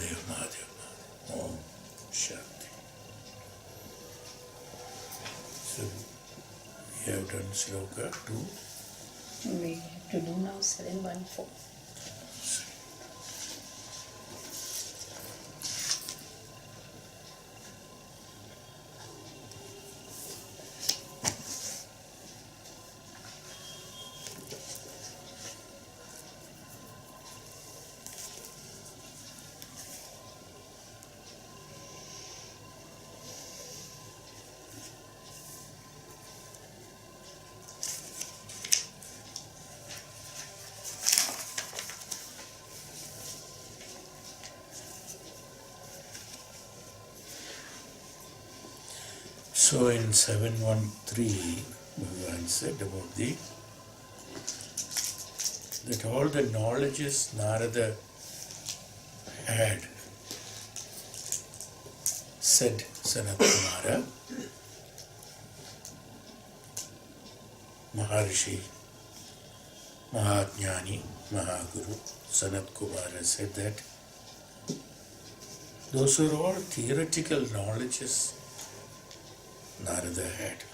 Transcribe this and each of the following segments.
Mahadev, Mahadev, Mahadev. Om Shanti. So, we have done Sloka 2. We have to do now 714. So in 713, Bhagavan said about that all the knowledges Narada had, said Sanatkumara, Maharishi, Mahajnani, Mahaguru, Sanatkumara said that those are all theoretical knowledges Narada had.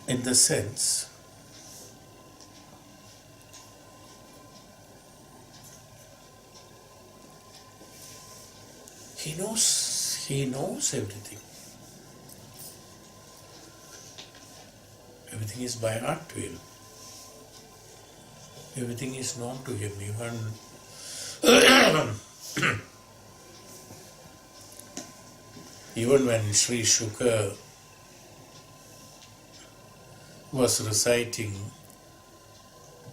In the sense, he knows everything. Everything is by heart to him. Everything is known to him. Even when Sri Shuka was reciting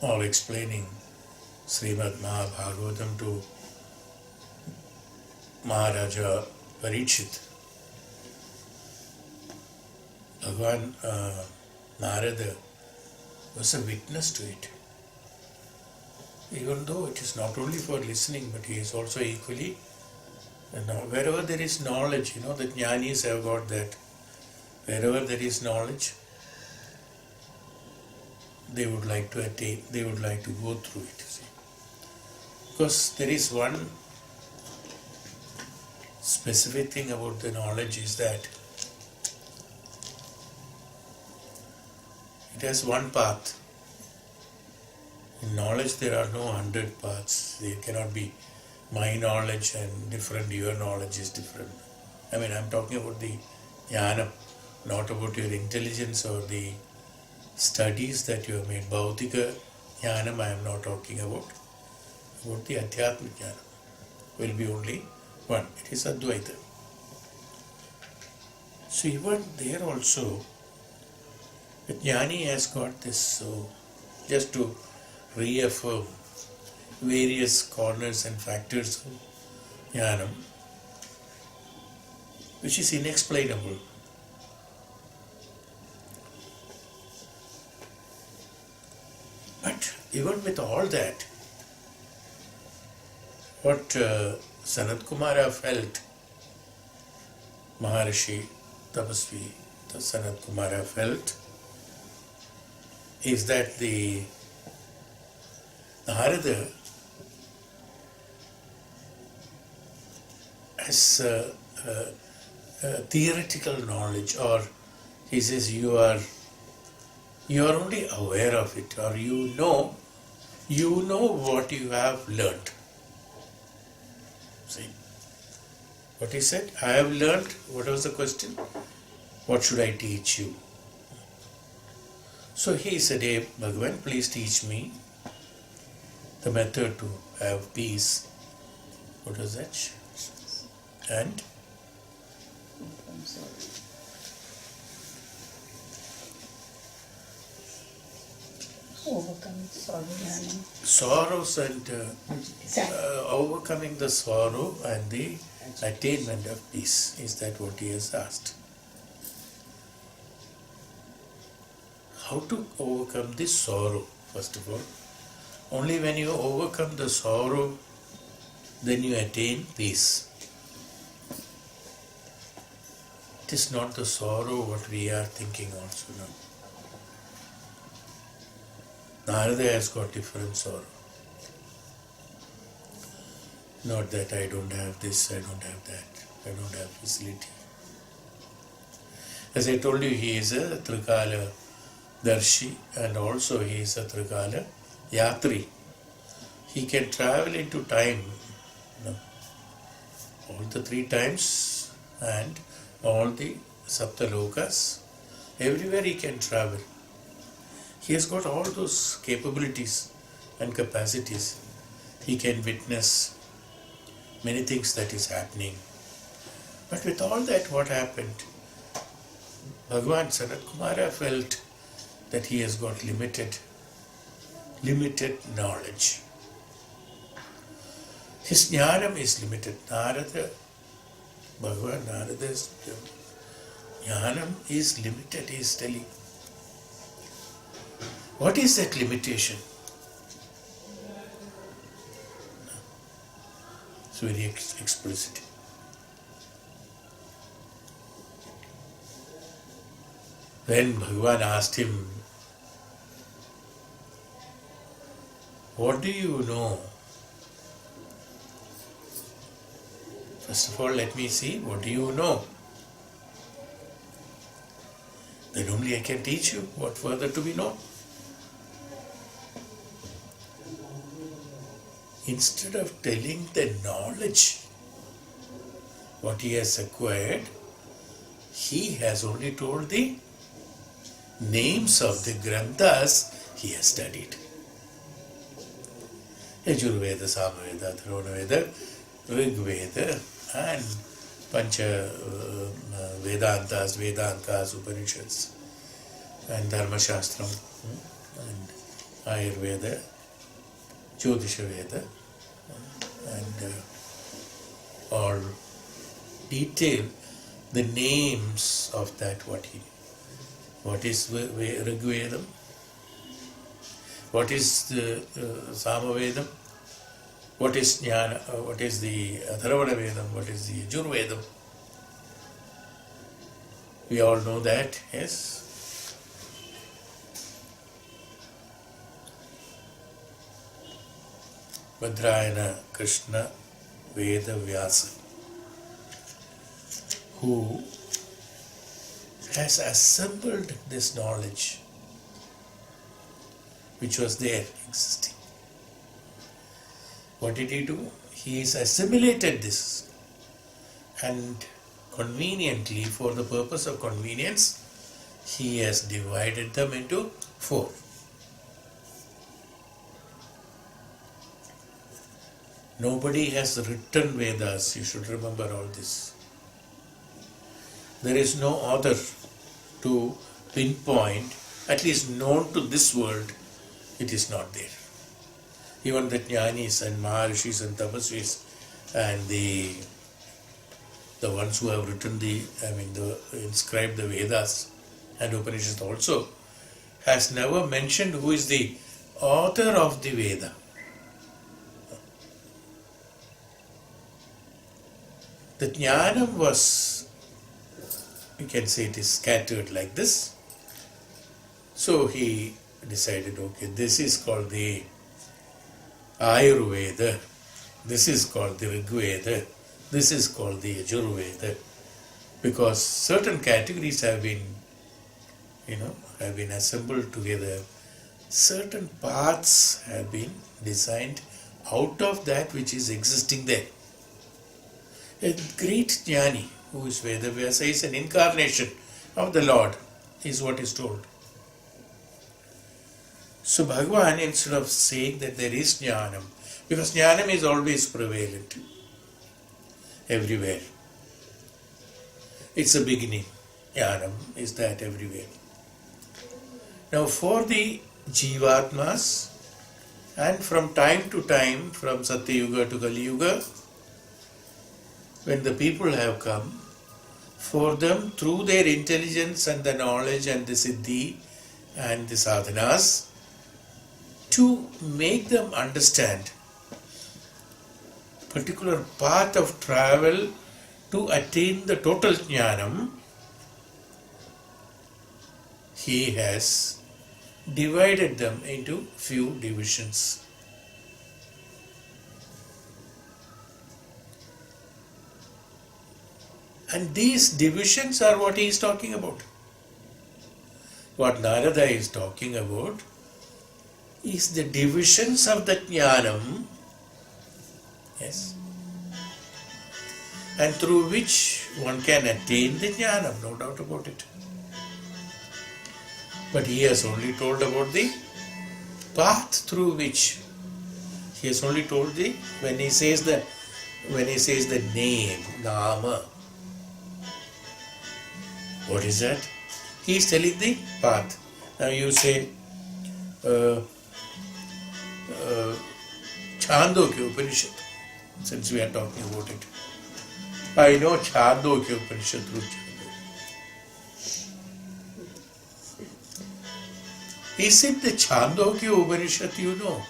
or explaining Srimad Mahabhagavatam to Maharaja Parikshit, Bhagavan Narada was a witness to it. Even though it is not only for listening, but he is also equally, wherever there is knowledge, the jnanis have got that. Wherever there is knowledge, they would like to attain, they would like to go through it, see. Because there is one specific thing about the knowledge is that it has one path. In knowledge there are no 100 paths. There cannot be my knowledge and different, your knowledge is different. I mean, I'm talking about the jnana, not about your intelligence or the studies that you have made. Bhautika jnanam I am not talking about. About the adhyatmic jnana will be only one. It is Advaita. So even there also, the jnani has got this, so just to reaffirm various corners and factors of jnanam, which is inexplainable. But even with all that, what Sanatkumara felt, Maharishi, Tapasvi, Sanatkumara felt, is that the Narada has theoretical knowledge, or he says you are only aware of it, or you know what you have learnt. See what he said? I have learnt. What was the question? What should I teach you? So he said, hey Bhagavan, please teach me the method to have peace. What was that? And overcome sorrow. Sorrows and overcoming the sorrow and the attainment of peace. Is that what he has asked? How to overcome this sorrow, first of all? Only when you overcome the sorrow, then you attain peace. It is not the sorrow what we are thinking also now. Narada has got different sorrow. Not that I don't have this, I don't have that, I don't have facility. As I told you, he is a Trikala Darshi and also he is a Trikala Yatri. He can travel into time, all the 3 times and all the Saptalokas. Everywhere he can travel. He has got all those capabilities and capacities. He can witness many things that is happening. But with all that, what happened? Bhagavan Sanatkumara felt that he has got limited knowledge. His jnanam is limited. Bhagavan Narada's jnanam is limited, he is telling. What is that limitation? It's very explicit. When Bhagavan asked him, what do you know? First of all, let me see, what do you know? Then only I can teach you what further to be known. Instead of telling the knowledge, what he has acquired, he has only told the names of the granthas he has studied. Yajurveda, Samaveda, Atharvaveda, Rigveda and Pancha Vedantas, Upanishads and Dharma Shastram and Ayurveda, Jyotisha Veda and all detail the names of that what is Rigvedam, what is the Samavedam, what is Jnana, what is the Atharvana Vedam, what is the Yajurvedam. We all know that, yes. Badrayana Krishna Veda Vyasa, who has assembled this knowledge which was there existing. What did he do? He has assimilated this and conveniently, for the purpose of convenience, he has divided them into 4. Nobody has written Vedas, you should remember all this. There is no author to pinpoint, at least known to this world, it is not there. Even the Jnanis and Maharishis and Tapasvis and the ones who have written inscribed the Vedas and Upanishads also, has never mentioned who is the author of the Veda. The Jnanam was, you can say it is scattered like this. So he decided, okay, this is called the Ayurveda, this is called the Rigveda, this is called the Yajurveda, because certain categories have been assembled together, certain paths have been designed out of that which is existing there. A great jnani who is Vedavyasa is an incarnation of the Lord, is what is told. So Bhagavan, instead of saying that there is jnanam, because jnanam is always prevalent everywhere. It's a beginning. Jnanam is that everywhere. Now for the Jivatmas, and from time to time, from Satya Yuga to Kali Yuga, when the people have come, for them through their intelligence and the knowledge and the siddhi and the sadhanas, to make them understand particular path of travel to attain the total jnanam, he has divided them into few divisions. And these divisions are what he is talking about. What Narada is talking about is the divisions of the jnanam, yes, and through which one can attain the jnanam, no doubt about it. But he has only told about the path through which. He has only told the when he says the name, nama. What is that? He is telling the path. Now you say Chhandogya Upanishad, since we are talking about it. I know Chhandogya Upanishad through Chandogya. Is it the Chhandogya Upanishad you know?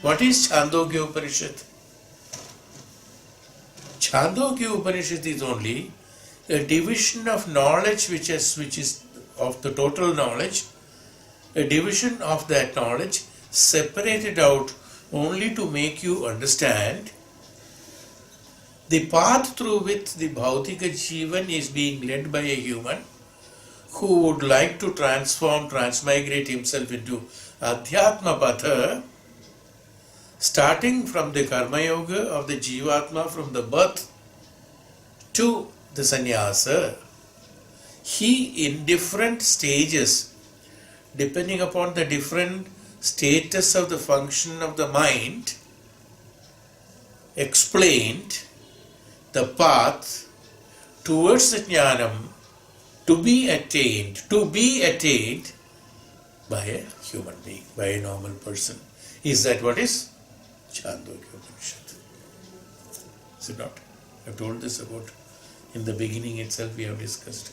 What is Chhandogya Upanishad? Chhandogya Upanishad is only a division of knowledge which is of the total knowledge, a division of that knowledge separated out only to make you understand the path through which the Bhautika Jivan is being led by a human who would like to transmigrate himself into Adhyatma Patha, starting from the Karma Yoga of the Jivatma from the birth to the sannyasa. He in different stages, depending upon the different status of the function of the mind, explained the path towards the jnanam to be attained by a human being, by a normal person. Is that what is Chhandogya Upanishad? Is it not? I have told this about in the beginning itself we have discussed.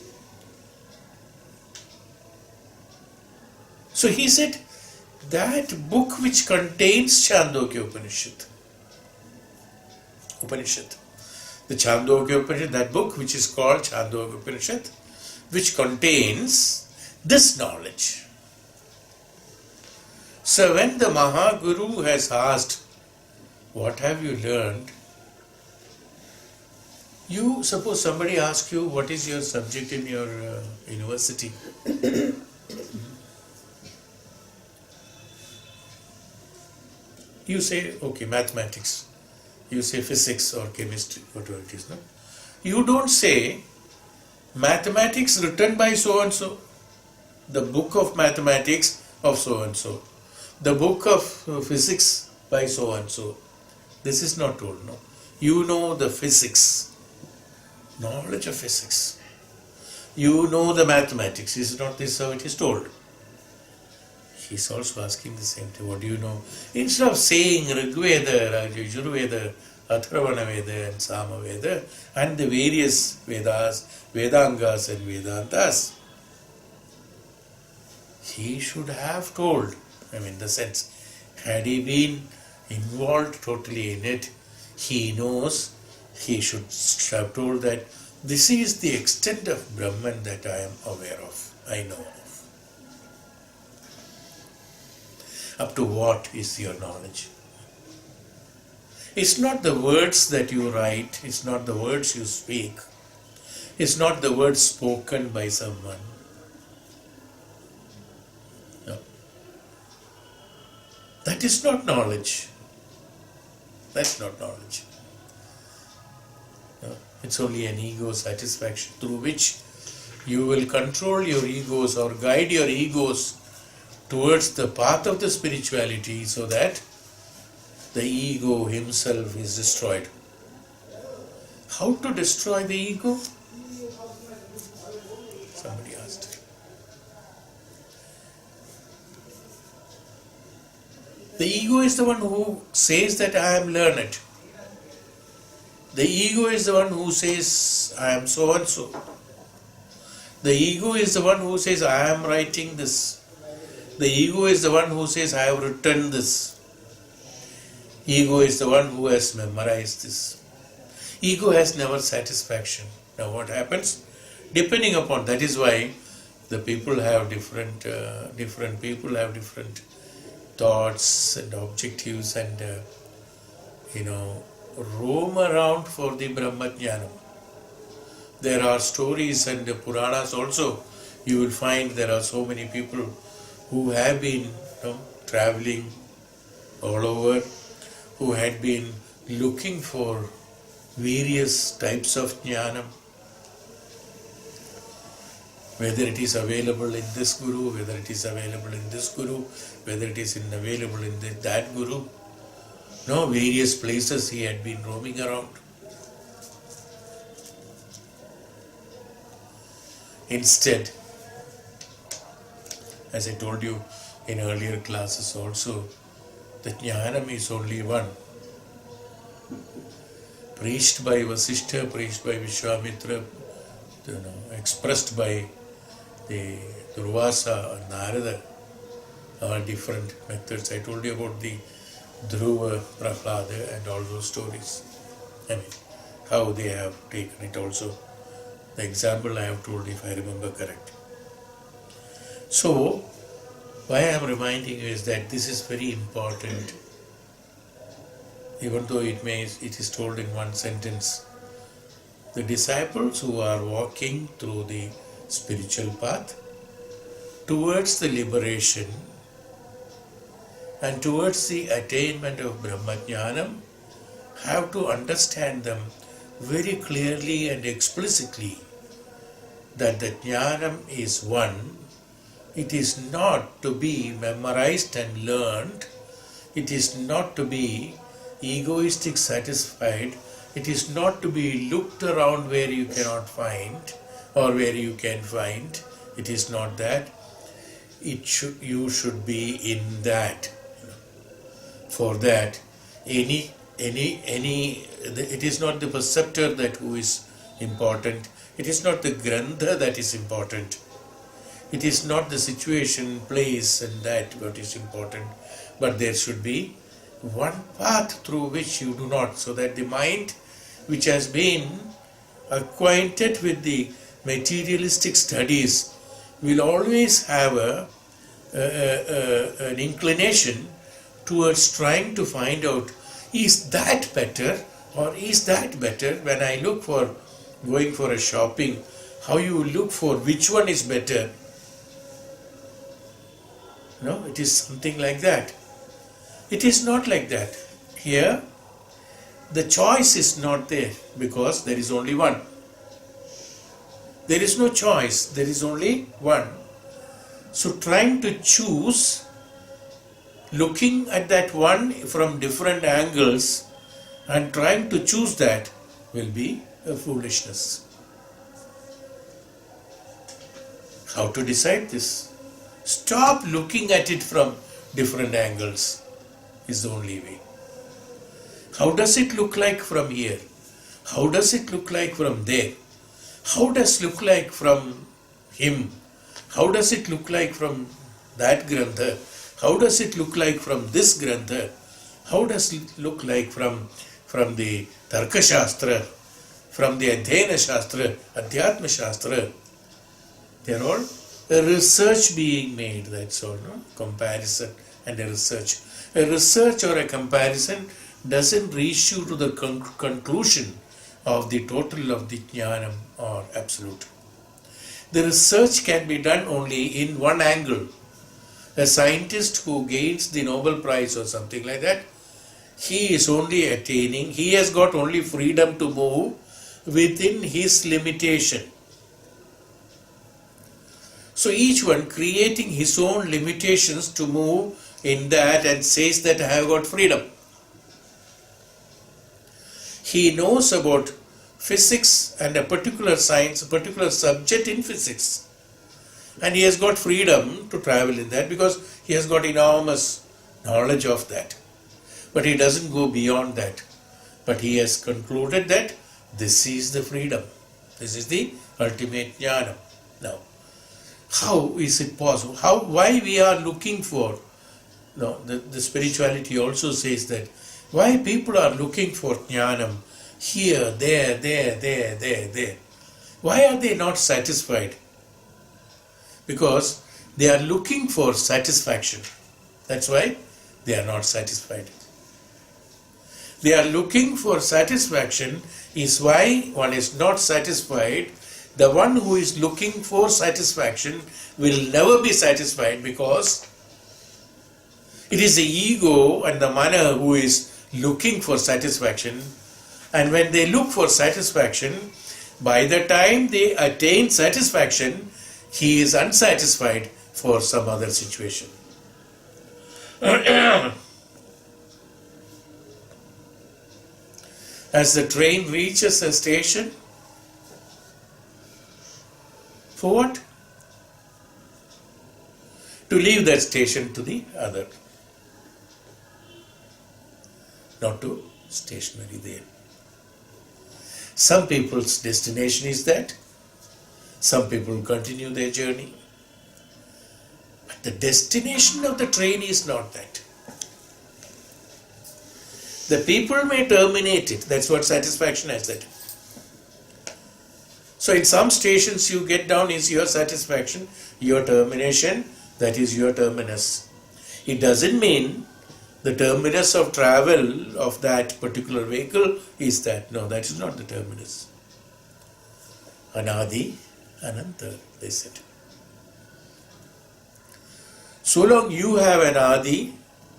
So he said that book which contains Chhandogya Upanishad, the Chhandogya Upanishad, that book which is called Chhandogya Upanishad, which contains this knowledge. So when the Mahaguru has asked, what have you learned? You suppose somebody asks you, what is your subject in your university? You say, okay, mathematics. You say physics or chemistry, whatever it is. No? You don't say, mathematics written by so and so, the book of mathematics of so and so, the book of physics by so and so. This is not told, no. You know the physics, knowledge of physics. You know the mathematics. Is not this how it is told? He's also asking the same thing. What do you know? Instead of saying Rigveda, Yajurveda, Atharvana Veda and Sama Veda and the various Vedas, Vedangas and Vedantas, he should have told, the sense, had he been involved totally in it, he knows, he should have told that this is the extent of Brahman that I am aware of, I know of. Up to what is your knowledge? It's not the words that you write, it's not the words you speak, it's not the words spoken by someone. No. That is not knowledge. That's not knowledge. No. It's only an ego satisfaction through which you will control your egos or guide your egos towards the path of the spirituality so that the ego himself is destroyed. How to destroy the ego? Somebody asked. The ego is the one who says that I am learned. The ego is the one who says I am so and so. The ego is the one who says I am writing this. The ego is the one who says I have written this. Ego is the one who has memorized this. Ego has never satisfaction. Now what happens? Depending upon, that is why the people have different people have different thoughts and objectives and roam around for the Brahmajnanam. There are stories and the Puranas also. You will find there are so many people who have been traveling all over, who had been looking for various types of jnanam, whether it is available in this guru, whether it is available in this guru, whether it is available in that guru. No, various places he had been roaming around. Instead, as I told you in earlier classes also, the jnanam is only one. Preached by Vasishtha, preached by Vishwamitra, expressed by the Durvasa and Narada are different methods. I told you about the Dhruva, Prahlada and all those stories. I mean, how they have taken it also. The example I have told, if I remember correct. So, why I am reminding you is that this is very important. Even though it is told in one sentence. The disciples who are walking through the spiritual path towards the liberation and towards the attainment of Brahmajnanam have to understand them very clearly and explicitly that the jnanam is one. It is not to be memorized and learned. It is not to be egoistic satisfied. It is not to be looked around where you cannot find or where you can find. It is not that. You should be in that. For that, it is not the preceptor that who is important. It is not the grantha that is important. It is not the situation, place and that what is important. But there should be one path through which you do not, so that the mind which has been acquainted with the materialistic studies will always have an inclination towards trying to find out, is that better or is that better? When I look for going for a shopping, how you look for which one is better? No, it is something like that. It is not like that. Here, the choice is not there because there is only one. There is no choice, there is only one. So trying to choose, looking at that one from different angles and trying to choose that will be a foolishness. How to decide this? Stop looking at it from different angles is the only way. How does it look like from here? How does it look like from there? How does it look like from him? How does it look like from that grantha? How does it look like from this grantha? How does it look like from the Tarka Shastra, from the Adhyayana Shastra, Adhyatma Shastra? They are all a research being made, that's all, no? Comparison and a research. A research or a comparison doesn't reach you to the conclusion of the total of the jnanam or absolute. The research can be done only in one angle. A scientist who gains the Nobel Prize or something like that, he is only attaining, he has got only freedom to move within his limitation. So each one creating his own limitations to move in that and says that I have got freedom. He knows about physics and a particular science, a particular subject in physics. And he has got freedom to travel in that because he has got enormous knowledge of that. But he doesn't go beyond that. But he has concluded that this is the freedom. This is the ultimate jnana. Now, how is it possible? Why we are looking for, no, the spirituality also says that, why people are looking for jnanam here, there. Why are they not satisfied? Because they are looking for satisfaction. That's why they are not satisfied. They are looking for satisfaction is why one is not satisfied. The one who is looking for satisfaction will never be satisfied because it is the ego and the mana who is looking for satisfaction. And when they look for satisfaction, by the time they attain satisfaction, he is unsatisfied for some other situation. As the train reaches a station, for what? To leave that station to the other, not to stationary there. Some people's destination is that. Some people continue their journey. But the destination of the train is not that. The people may terminate it. That's what satisfaction has said. So in some stations you get down is your satisfaction, your termination, that is your terminus. It doesn't mean the terminus of travel of that particular vehicle is that. No, that is not the terminus. Anadi, Ananta, they said. So long you have an Adi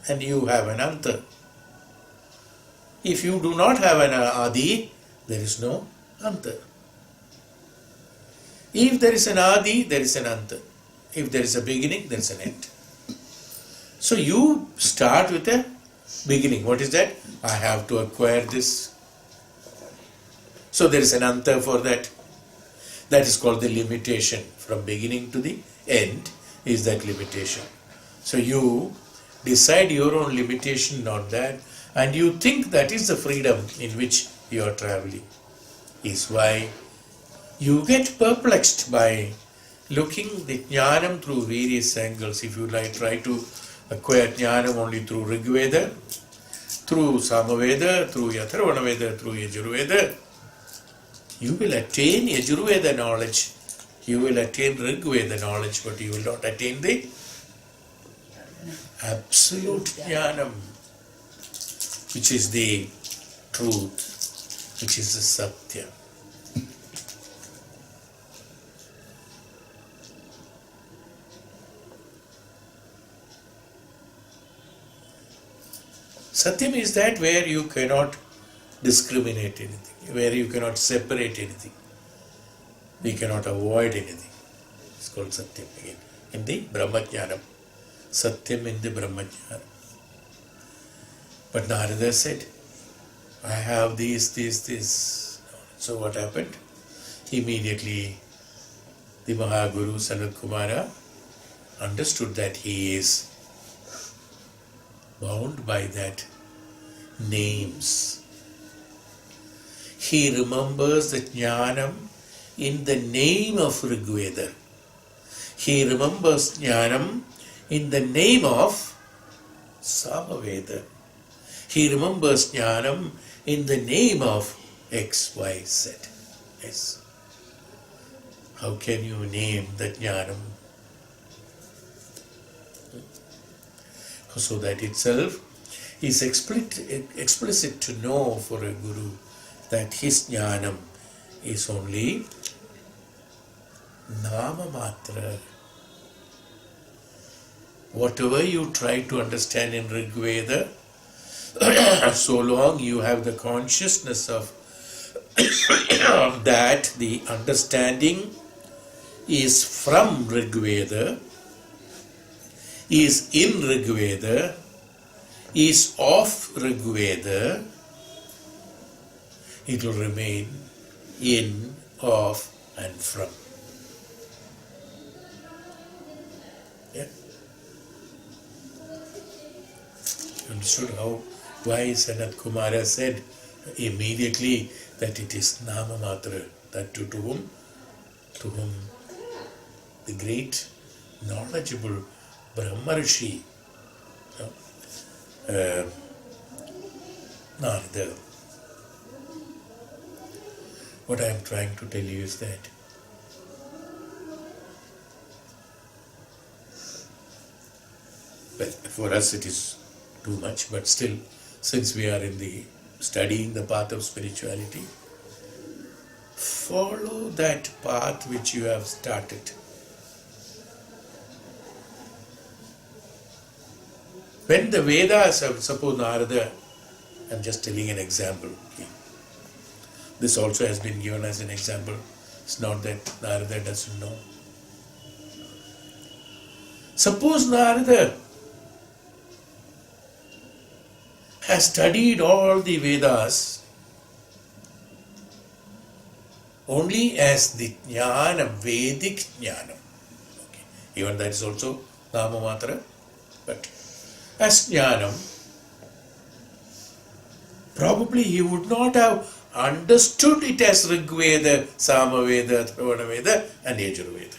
and you have an Anta. If you do not have an Adi, there is no Anta. If there is an Adi, there is an Anta. If there is a beginning, there is an end. So you start with a beginning. What is that? I have to acquire this. So there is an Anta for that. That is called the limitation. From beginning to the end is that limitation. So you decide your own limitation, not that, and you think that is the freedom in which you are traveling. Is why you get perplexed by looking the jnanam through various angles. If you try to acquire jnanam only through Rigveda, through Samaveda, through Yatharvana Veda, through Yajurveda, you will attain Yajurveda knowledge, you will attain Rigveda knowledge, but you will not attain the absolute jnanam, which is the truth, which is the Satya. Satyam is that where you cannot discriminate anything, where you cannot separate anything, we cannot avoid anything. It's called Satyam again. In the Brahmajnanam. Satyam in the Brahmajnanam. But Narada said, I have this. So what happened? Immediately the Mahaguru Sanatkumara understood that he is bound by that names. He remembers the jnanam in the name of Rigveda. He remembers jnanam in the name of Samaveda. He remembers jnanam in the name of X, Y, Z. Yes. How can you name the jnanam? So that itself is explicit to know for a guru that his jnanam is only nama matra. Whatever you try to understand in Rigveda, so long you have the consciousness of that the understanding is from Rigveda, is in Rigveda, is of Rigveda, it will remain in, of, and from. Yeah? Understood why Sanatkumara said immediately that it is Nama Matra, that to whom the great knowledgeable Brahma Rishi Narada. What I am trying to tell you is that well, for us it is too much, but still, since we are in the studying the path of spirituality, follow that path which you have started. When the Vedas, suppose Narada, I'm just telling an example. Okay. This also has been given as an example. It's not that Narada doesn't know. Suppose Narada has studied all the Vedas only as the Jnanam, Vedic Jnanam. Okay. Even that is also Namamatra, but as Jnanam, probably he would not have understood it as Rigveda, Samaveda, Atharvana and Yajurveda.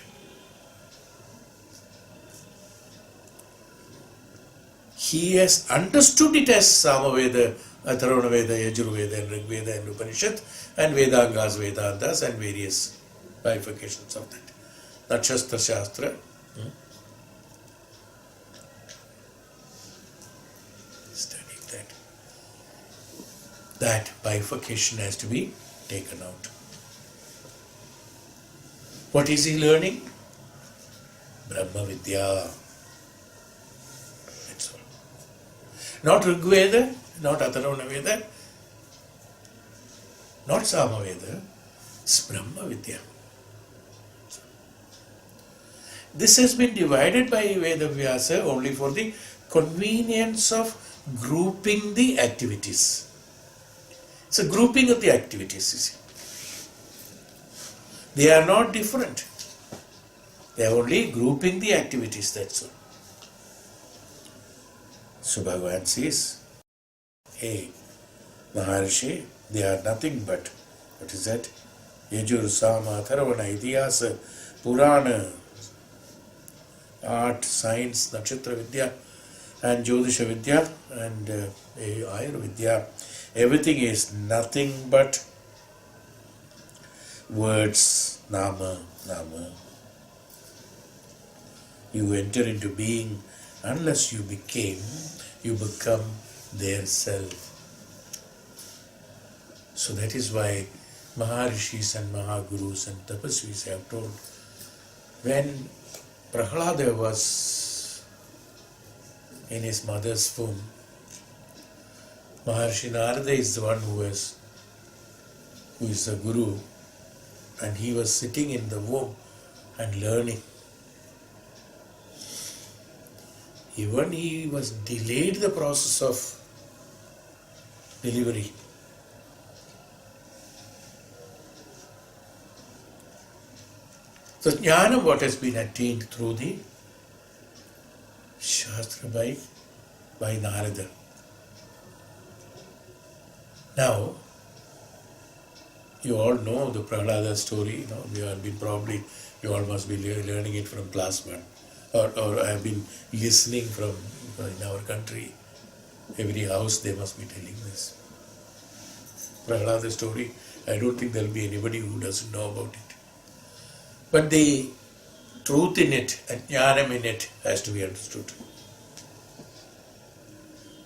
He has understood it as Samaveda, Atharvana Veda, Yajurveda and Rigveda and Upanishad and Vedangas, Vedantas and various bifurcations of that. Nakshastra Shastra. Studying that. That bifurcation has to be taken out. What is he learning? Brahma Vidya. That's all. Not Rigveda, not Atharvana Veda, not Samaveda, it's Brahma Vidya. This has been divided by Veda Vyasa only for the convenience of grouping the activities. It's a grouping of the activities, you see. They are not different. They are only grouping the activities, that's all. So Bhagavan says, hey, Maharshi, they are nothing but, what is that? Yajur, Sama, Atharvana, Itihasa, Purana, art, science, Nakshatra Vidya, and Jyotisha Vidya, and Ayurvidya. Everything is nothing but words, Nama, Nama. You enter into being unless you become their self. So that is why Maharishis and Mahagurus and Tapasvis have told, when Prahlada was in his mother's womb, Maharishi Narada is the one who is the guru, and he was sitting in the womb and learning. Even he was delayed the process of delivery. So jnana, what has been attained through the Shastra by Narada. Now, you all know the Prahlada story. You all must be learning it from class 1. Or have been listening from in our country. Every house they must be telling this. Prahlada story, I don't think there will be anybody who doesn't know about it. But the truth in it and jnanam in it has to be understood.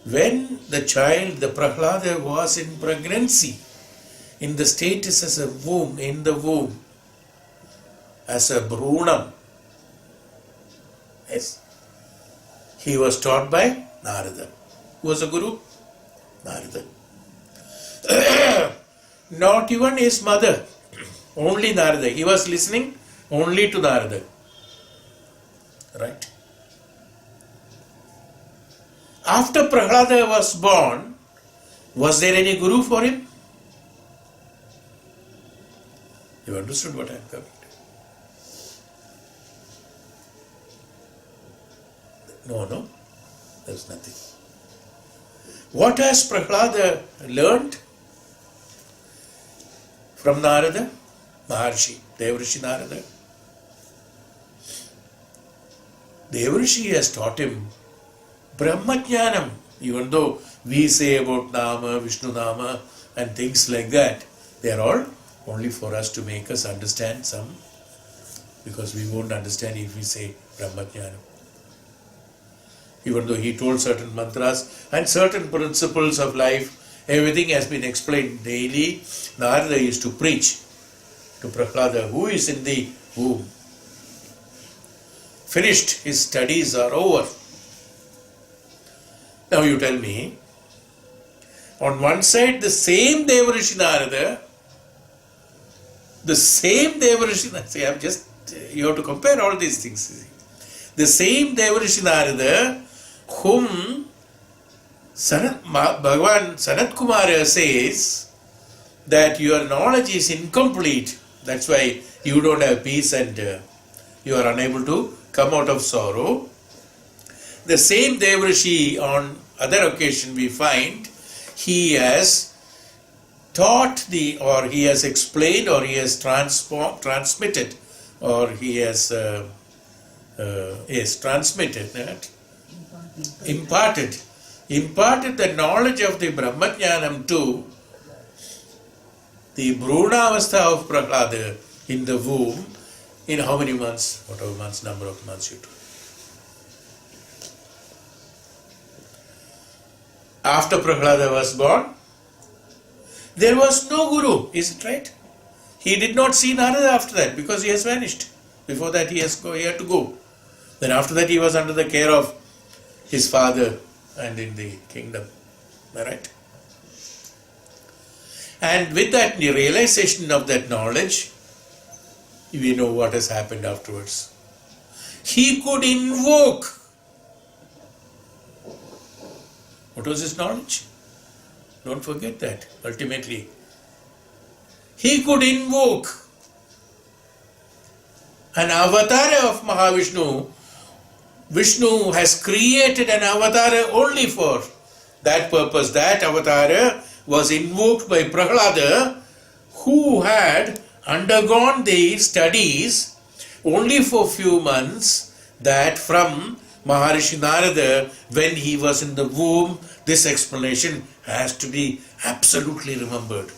When the child, the Prahlada, was in pregnancy, in the status as a womb, in the womb, as a bhrunam, yes, he was taught by Narada. Who was a guru? Narada. Not even his mother, only Narada. He was listening only to Narada. Right? After Prahlada was born, was there any guru for him? You understood what I am coming to? No, there is nothing. What has Prahlada learned from Narada? Maharshi, Deva Rishi Narada. Deva Rishi has taught him Brahmajnanam, even though we say about Nama, Vishnu Nama and things like that, they are all only for us to make us understand some, because we won't understand if we say Brahmajnanam. Even though he told certain mantras and certain principles of life Everything has been explained daily. Narada used to preach to Prahlada, who is in the womb. Finished, his studies are over. Now you tell me, on one side the same Deva Rishi Narada, see, I'm just, you have to compare all these things. The same Deva Rishi Narada, whom Bhagavan Sanatkumara says that your knowledge is incomplete, that's why you don't have peace and you are unable to come out of sorrow. The same Deva Rishi, on other occasion we find, he has taught or he has explained, or he has transmitted, or he has transmitted, imparted the knowledge of the Brahmajnanam to the Brunavastha of Prahlada in the womb. In how many months? Whatever months, number of months you do. After Prahlada was born, there was no Guru, is it right? He did not see Narada after that because he has vanished. Before that he had to go. Then after that he was under the care of his father and in the kingdom. Am I right? And with that realization of that knowledge, we know what has happened afterwards. He could invoke. What was his knowledge? Don't forget that. Ultimately, he could invoke an avatar of Mahavishnu. Vishnu has created an avatar only for that purpose. That avatar was invoked by Prahlada, who had undergone the studies only for few months, that from Maharishi Narada, when he was in the womb, this explanation has to be absolutely remembered.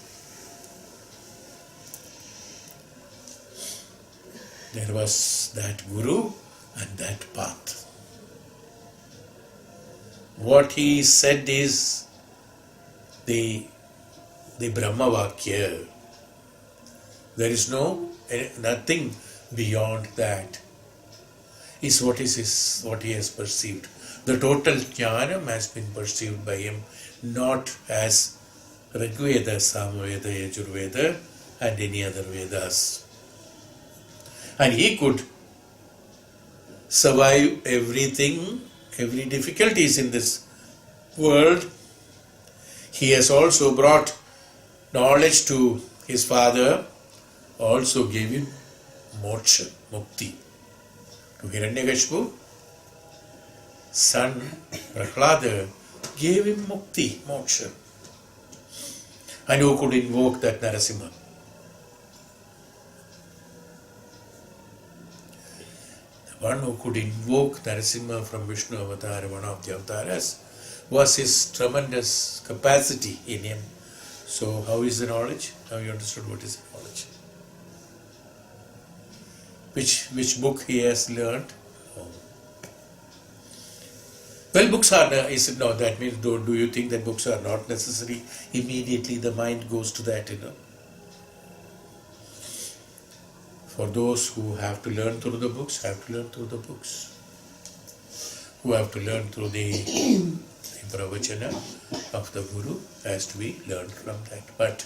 There was that Guru and that path. What he said is the Brahma Vakya. There is nothing beyond that. Is what he has perceived. The total jnanam has been perceived by him, not as Rigveda, Samaveda, Yajurveda and any other Vedas. And he could survive everything, every difficulties in this world. He has also brought knowledge to his father, also gave him moksha, mukti. To Hiranyakashipu, son Prahlada gave him mukti, moksha. And who could invoke that Narasimha? The one who could invoke Narasimha from Vishnu avatar, one of the avatars, was his tremendous capacity in him. So how is the knowledge? Now you understood what is the knowledge. Which book he has learned? Well, books are, that means do you think that books are not necessary? Immediately the mind goes to that, For those who have to learn through the books, have to learn through the books. Who have to learn through the pravachana of the Guru, has to be learned from that. But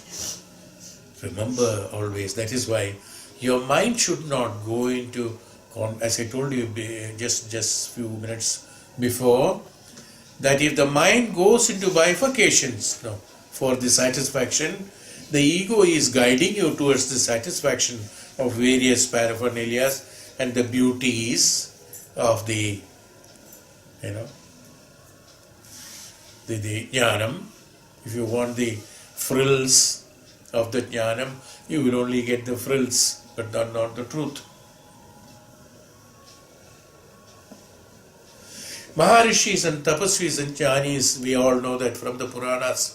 remember always, that is why your mind should not go into, as I told you just few minutes before, that if the mind goes into bifurcations for the satisfaction, the ego is guiding you towards the satisfaction of various paraphernalias and the beauties of the jnanam. If you want the frills of the jnanam, you will only get the frills, but not the truth. Maharishis and Tapasvis and Jnanis, we all know that from the Puranas,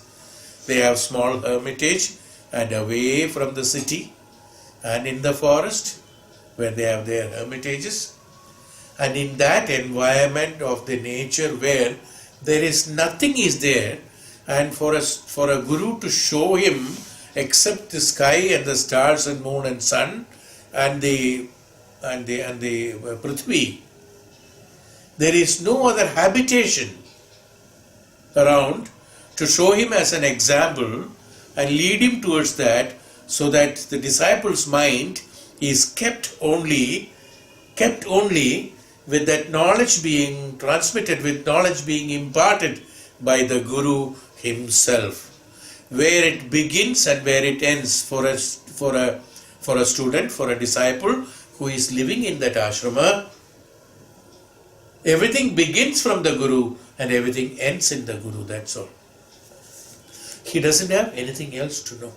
they have small hermitage and away from the city and in the forest where they have their hermitages. And in that environment of the nature where there is nothing is there, And for a guru to show him, except the sky and the stars and moon and sun and the Prithvi, there is no other habitation around to show him as an example and lead him towards that, so that the disciple's mind is kept only with that knowledge being transmitted, with knowledge being imparted by the Guru himself. Where it begins and where it ends for a student, for a disciple who is living in that ashrama, everything begins from the Guru and everything ends in the Guru, that's all. He doesn't have anything else to know.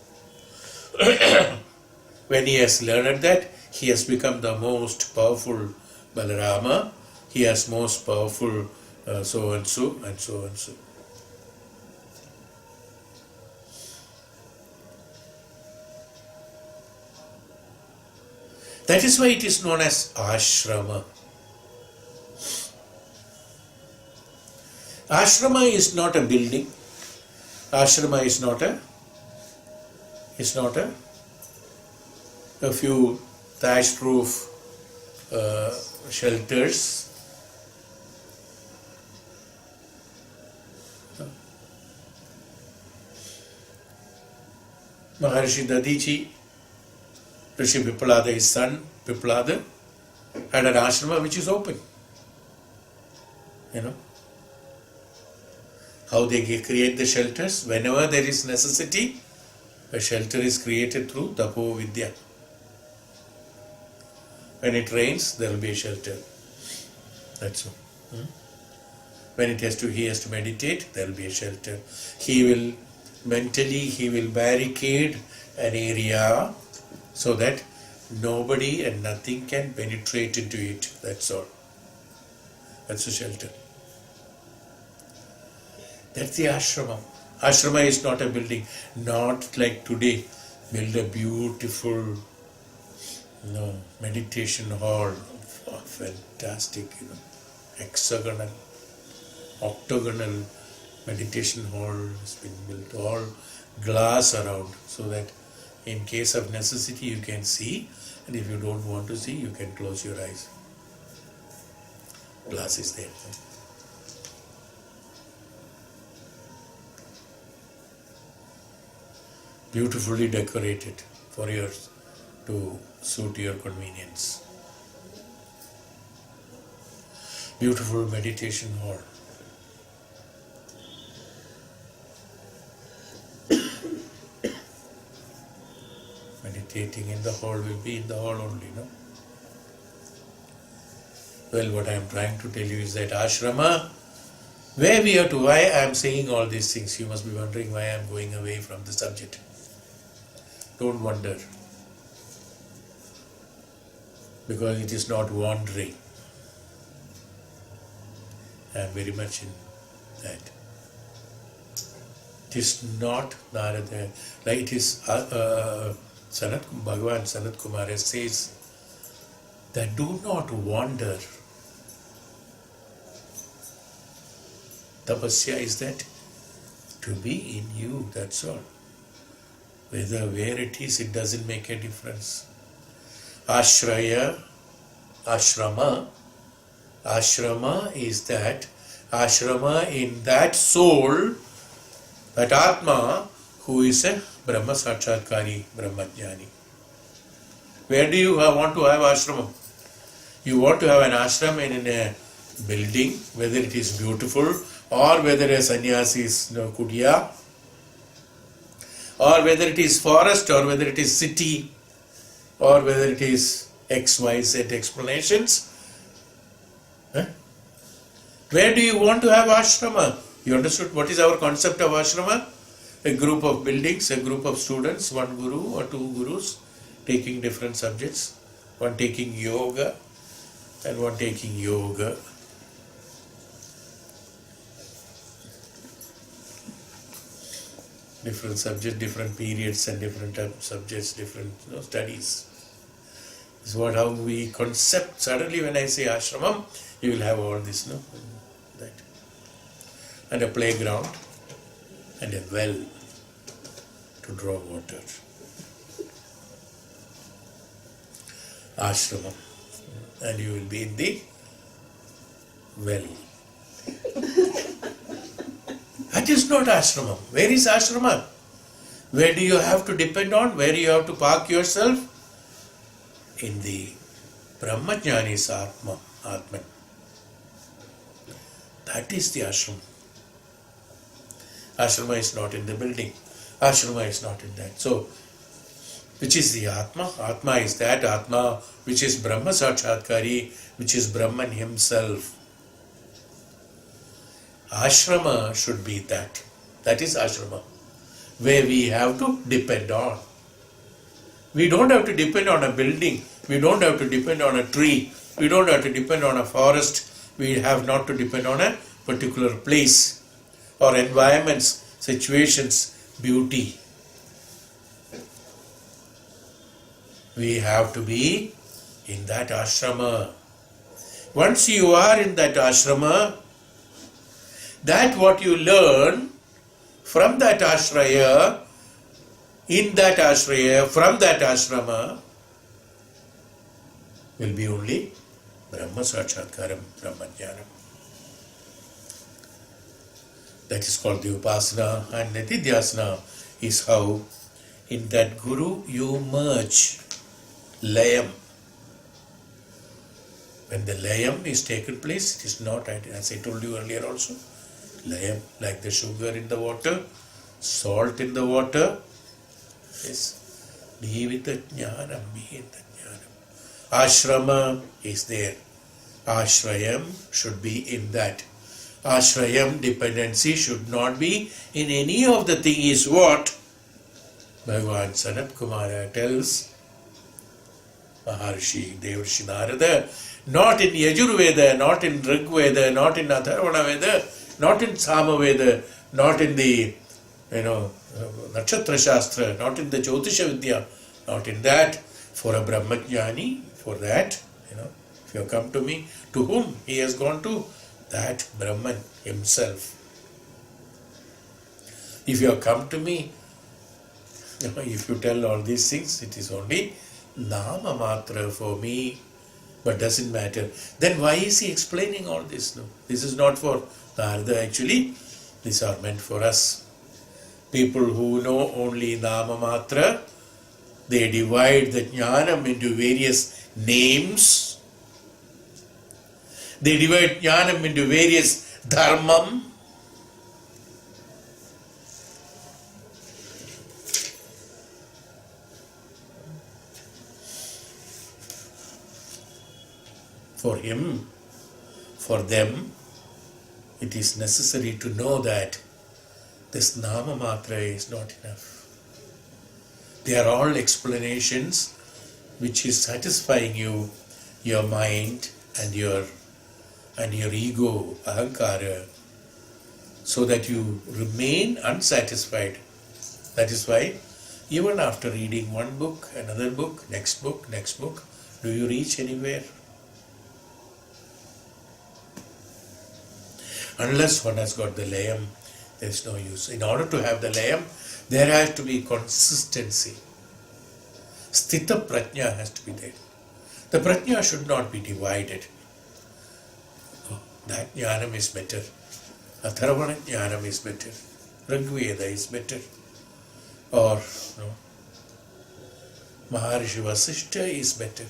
When he has learned that, he has become the most powerful Balarama, he has most powerful so and so and so and so. That is why it is known as ashrama. Ashrama is not a building. Ashrama is not a few thatched roof shelters. Maharishi Dadichi, Rishi Pippalada, his son Pippalada, had an ashrama which is open. You know how they create the shelters. Whenever there is necessity, a shelter is created through Tapo Vidya. When it rains, there will be a shelter. That's all. When he has to meditate, there will be a shelter. He will barricade an area so that nobody and nothing can penetrate into it. That's all. That's a shelter. That's the ashrama. Ashrama is not a building. Not like today. Build a beautiful meditation hall. Oh, fantastic, hexagonal, octagonal meditation hall has been built, all glass around, so that in case of necessity you can see, and if you don't want to see, you can close your eyes. Glass is there. Beautifully decorated for yours to suit your convenience. Beautiful meditation hall. Meditating in the hall will be in the hall only, no? Well, what I am trying to tell you is that ashrama, where we are to, why I am saying all these things, you must be wondering why I am going away from the subject. Don't wonder. Because it is not wandering. I am very much in that. It is not Narada, like it is Bhagavan Sanatkumara says that do not wander. Tapasya is that to be in you, that's all. Where it is, it doesn't make a difference. Ashrama is that, ashrama in that soul, that Atma, who is a Brahma Sakshatkari, Brahmajnani. Where do you want to have ashram? You want to have an ashram in a building, whether it is beautiful, or whether a sannyasi is kudiya, or whether it is forest, or whether it is city, or whether it is XYZ explanations. Where do you want to have ashrama? You understood what is our concept of ashrama? A group of buildings, a group of students, one guru or two gurus taking different subjects, one taking yoga and one taking yoga. Different subjects, different periods and different subjects, different studies. This is how we concept. Suddenly when I say ashramam, you will have all this, that. And a playground, and a well to draw water. Ashramam. And you will be in the well. That is not ashramam. Where is ashramam? Where do you have to depend on? Where you have to park yourself? In the Brahmajnani's Atman. That is the ashram. Ashrama is not in the building. Ashrama is not in that. So, which is the Atma? Atma is that Atma which is Brahma Sakshatkari, which is Brahman himself. Ashrama should be that. That is ashrama, where we have to depend on. We don't have to depend on a building. We don't have to depend on a tree. We don't have to depend on a forest. We have not to depend on a particular place or environments, situations, beauty. We have to be in that ashrama. Once you are in that ashrama, that what you learn from that ashraya, in that ashraya, from that ashrama, will be only Brahma Sakshatkaram, Brahma Jnanam. That is called the Upasana, and Nitidhyasana is how in that Guru you merge Layam. When the Layam is taken place, it is not, as I told you earlier also, Layam, like the sugar in the water, salt in the water. Yes. Be with the Jnanam, be in the Jnanam. Ashrama is there. Ashrayam should be in that. Ashrayam, dependency, should not be in any of the thing is what Bhagavan Sanatkumara tells Maharishi Deva Rishi Narada, not in Yajurveda, not in Rigveda, not in Atharvana Veda, not in Samaveda, not in the Nakshatra Shastra, not in the Jyotisha Vidya, not in that. For a Brahmajnani, for that, if you come to me, to whom he has gone to? That Brahman himself. If you have come to me, if you tell all these things, it is only Nama Matra for me, but doesn't matter. Then why is he explaining all this? No, this is not for Narada actually. These are meant for us. People who know only Nama Matra, they divide the Jnanam into various names. They divide Jnanam into various dharmam. For him, for them, it is necessary to know that this Nama Matra is not enough. They are all explanations which is satisfying you, your mind and your ego, ahankara, so that you remain unsatisfied. That is why even after reading one book, another book, next book, do you reach anywhere? Unless one has got the layam, there is no use. In order to have the layam, there has to be consistency. Sthita prajna has to be there. The prajna should not be divided. That jnanam is better. Atharvana jnanam is better. Rigveda is better. Or Maharishi Vasishtha is better.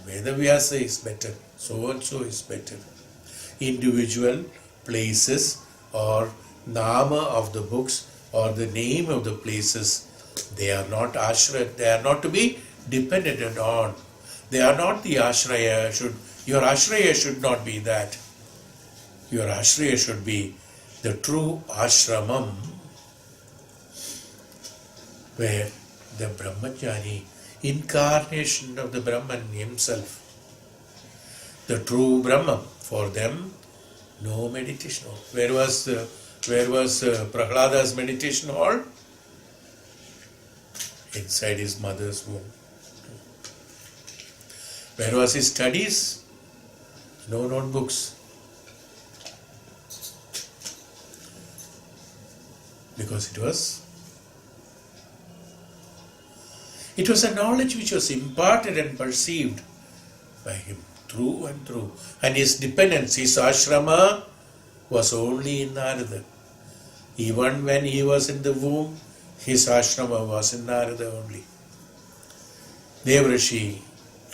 Vedavyasa is better. So and so is better. Individual places or nama of the books or the name of the places, they are not ashraya, they are not to be dependent on. They are not the ashraya. Your ashraya should not be that. Your ashraya should be the true ashramam, where the Brahmajnani, incarnation of the Brahman himself, the true Brahman. For them, no meditation hall. Where was Prahlada's meditation hall? Inside his mother's womb. Where was his studies? No notebooks. Because it was a knowledge which was imparted and perceived by him through and through. And his dependence, his ashrama was only in Narada. Even when he was in the womb, his ashrama was in Narada only. Deva Rishi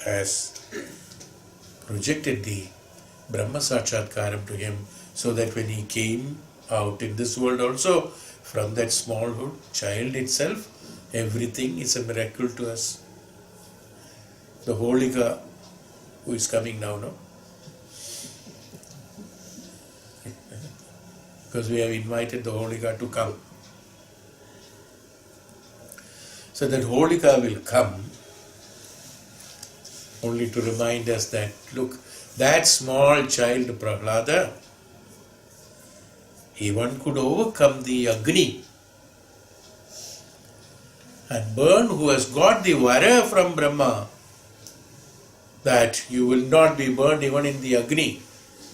has projected the Brahma Sakshatkaram to him so that when he came out in this world also, from that smallhood, child itself, everything is a miracle to us. The Holika, who is coming now, no? Because we have invited the Holika to come. So that Holika will come only to remind us that, look, that small child Prahlada, even could overcome the Agni and burn, who has got the vara from Brahma, that you will not be burned even in the Agni.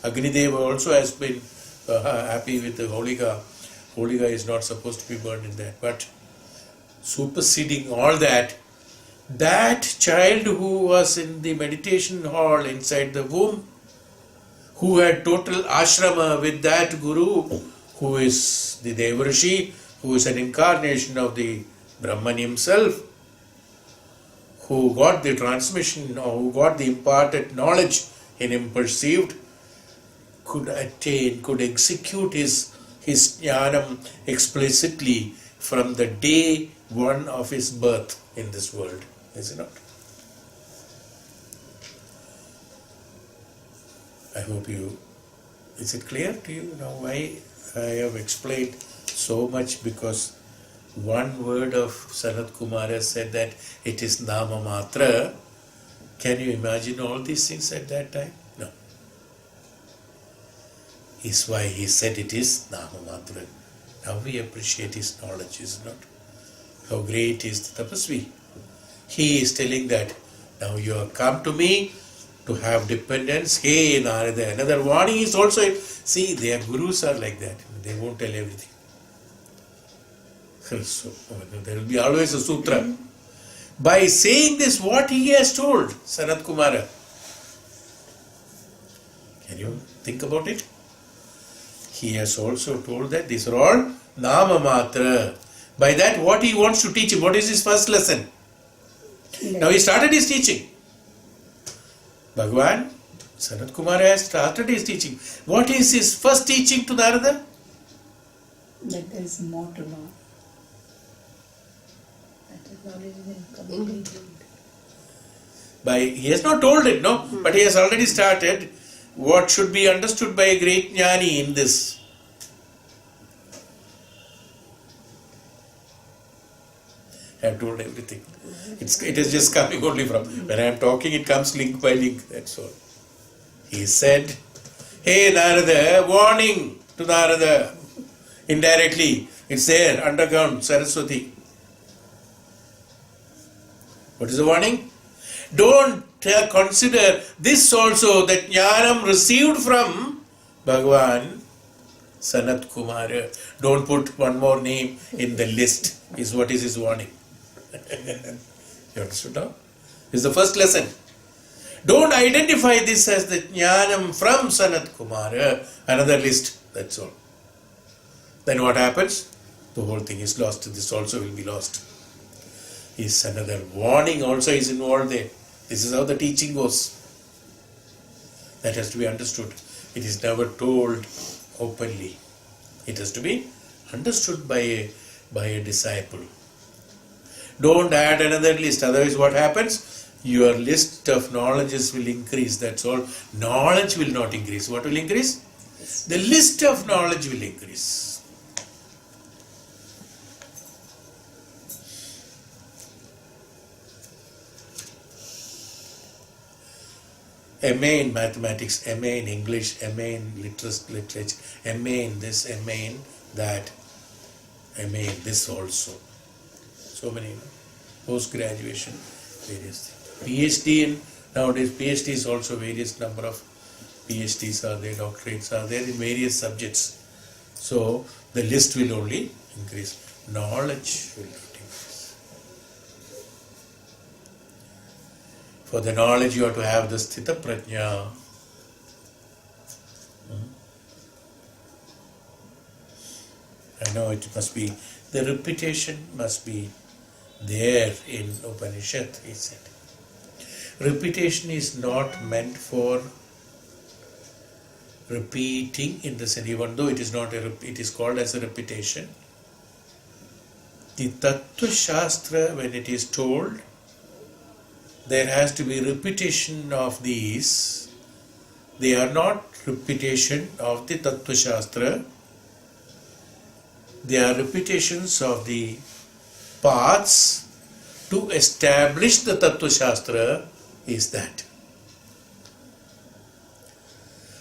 Agni Deva also has been happy with the Holika. Holika is not supposed to be burned in that. But superseding all that, that child who was in the meditation hall inside the womb, who had total ashrama with that Guru, who is the Deva Rishi, who is an incarnation of the Brahman himself, who got the transmission or who got the imparted knowledge in him perceived, could attain, could execute his jnanam explicitly from the day one of his birth in this world, is it not? I hope is it clear to you now why I have explained so much? Because one word of Sanatkumara said that it is Nama Matra. Can you imagine all these things at that time? No. Is why he said it is Nama Matra. Now we appreciate his knowledge, is it not? How great is the Tapasvi. He is telling that now you have come to me to have dependence. Hey Narada, another warning is also, see, their gurus are like that. They won't tell everything. So, there will be always a sutra. By saying this, what he has told Sanatkumara, can you think about it? He has also told that these are all Nama Matra. By that, what he wants to teach him, what is his first lesson? Now he started his teaching. Bhagavan, Sanatkumara has started his teaching. What is his first teaching to Narada? That there is more to know. That is knowledge is incomplete. He has not told it, no? But he has already started what should be understood by a great jnani in this. I have told everything. It is just coming only from, when I am talking, it comes link by link, that's all. He said, hey Narada, warning to Narada, indirectly, it's there, underground, Saraswati. What is the warning? Don't consider this also, that jnanam received from Bhagavan Sanatkumara. Don't put one more name in the list, is what is his warning. You understood now? This is the first lesson. Don't identify this as the jnanam from Sanatkumara, another list, that's all. Then what happens? The whole thing is lost. This also will be lost. Is another warning also is involved there. This is how the teaching goes. That has to be understood. It is never told openly. It has to be understood by a disciple. Don't add another list, otherwise what happens? Your list of knowledges will increase, that's all. Knowledge will not increase. What will increase? The list of knowledge will increase. MA in mathematics, MA in English, MA in literature, MA in this, MA in that, MA in this also. So many, post-graduation, various things. PhD in, nowadays PhD is also various number of PhDs are there, doctorates are there in various subjects. So the list will only increase. Knowledge will not increase. For the knowledge you have to have the sthita prajna. I know it must be, the repetition must be there in Upanishad, he said. Repetition is not meant for repeating in the sense, even though it is not it is called as a repetition. The Tattva Shastra, when it is told, there has to be repetition of these. They are not repetition of the Tattva Shastra. They are repetitions of the paths to establish the Tattva Shastra is that.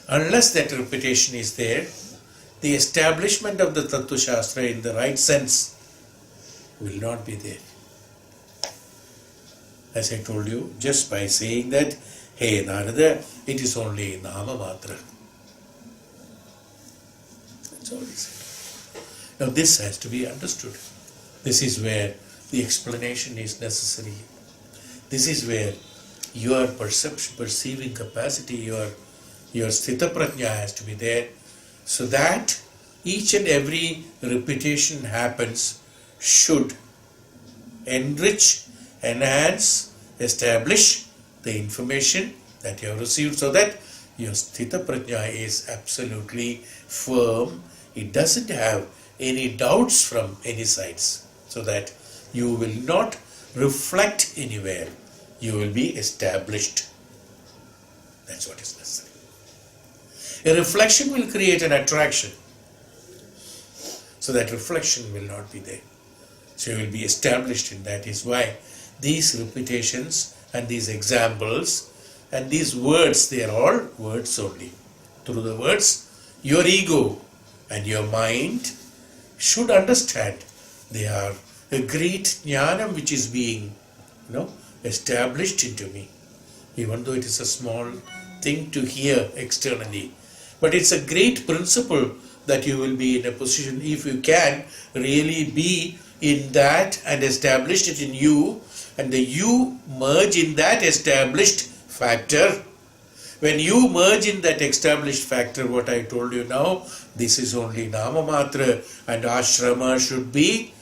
Unless that repetition is there, the establishment of the Tattva Shastra in the right sense will not be there. As I told you, just by saying that, hey Narada, it is only Nama Matra. That's all he said. Now this has to be understood. This is where the explanation is necessary. This is where your perceiving capacity, your sthita prajna has to be there, so that each and every repetition happens should enrich, enhance, establish the information that you have received, so that your sthita prajna is absolutely firm. It doesn't have any doubts from any sides, so that you will not reflect anywhere. You will be established. That's what is necessary. A reflection will create an attraction. So that reflection will not be there. So you will be established in that. Is why these repetitions and these examples and these words, they are all words only. Through the words, your ego and your mind should understand they are a great jnanam which is being established into me. Even though it is a small thing to hear externally. But it's a great principle that you will be in a position, if you can really be in that and establish it in you, and the you merge in that established factor. When you merge in that established factor, what I told you now, this is only Nama Matra, and ashrama should be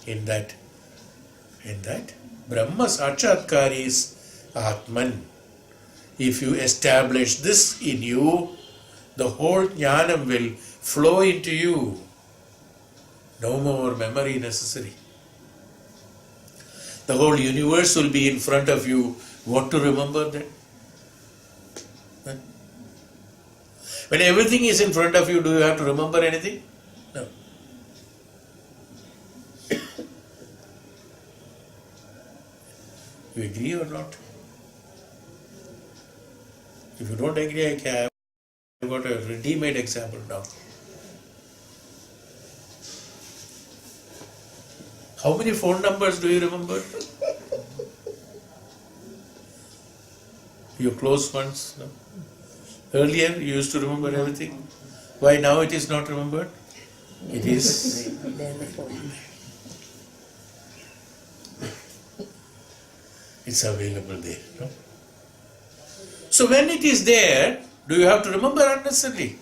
in that Brahma Sakshatkar is Atman. If you establish this in you, the whole jnanam will flow into you. No more memory necessary. The whole universe will be in front of you. What to remember then? When everything is in front of you, do you have to remember anything? No. You agree or not? If you don't agree, I've got a ready-made example now. How many phone numbers do you remember? Your close ones? No? Earlier you used to remember everything. Why now it is not remembered? It is. It's available there. No? So when it is there, do you have to remember unnecessarily?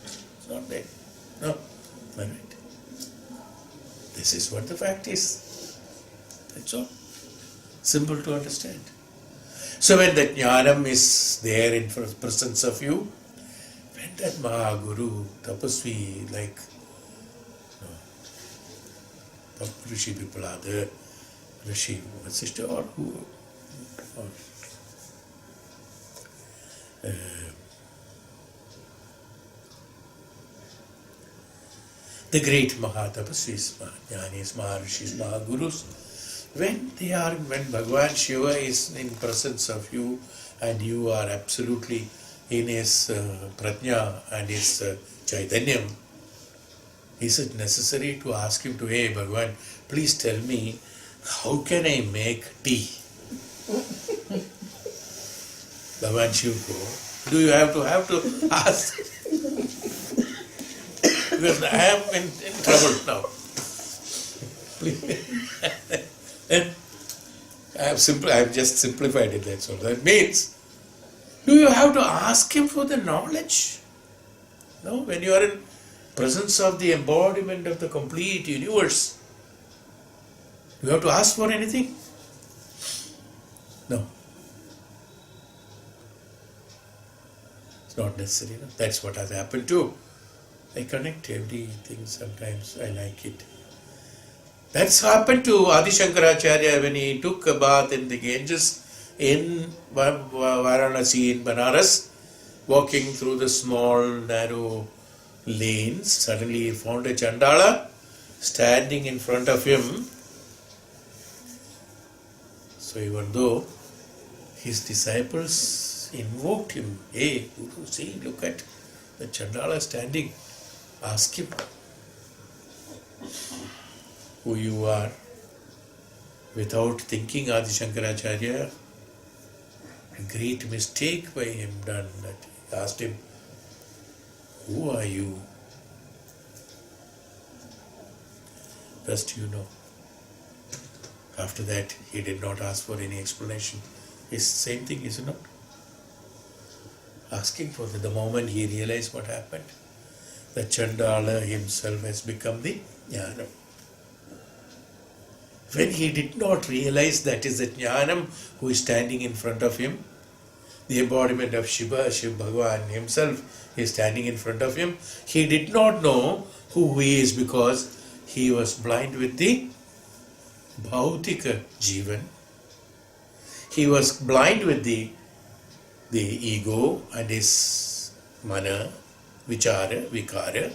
It's not there. No. Right. This is what the fact is. That's all. Simple to understand. So when that jnanam is there in presence of you, when that Mahaguru, Tapasvi, like Rishi people are there, Rishi Vasishtha or who, or the great Mahatapasvis, Jnanis, Maharishis, Mahagurus, when Bhagavan Shiva is in presence of you and you are absolutely in his prajna and his chaitanyam, is it necessary to ask him to, hey Bhagavan, please tell me, how can I make tea? Bhagavan Shiva, do you have to ask? because I am in trouble now. I have just simplified it, that's all. That means, do you have to ask him for the knowledge? No, when you are in presence of the embodiment of the complete universe, do you have to ask for anything? No. It's not necessary. No? That's what has happened too. I connect everything sometimes. I like it. That's happened to Adi Shankaracharya when he took a bath in the Ganges in Varanasi in Banaras, walking through the small narrow lanes. Suddenly he found a Chandala standing in front of him. So even though his disciples invoked him, hey Guru, see, look at the Chandala standing, ask him who you are. Without thinking, Adi Shankaracharya, a great mistake by him done, that he asked him, who are you? Best you know. After that, he did not ask for any explanation. It's the same thing, is it not? Asking for the moment he realized what happened. The Chandala himself has become the Jnanam. When he did not realize that is the Jnanam who is standing in front of him, the embodiment of Shiva, Shiv Bhagavan himself is standing in front of him, he did not know who he is because he was blind with the Bhautika Jivan. He was blind with the ego and his mana, vichara, vikara.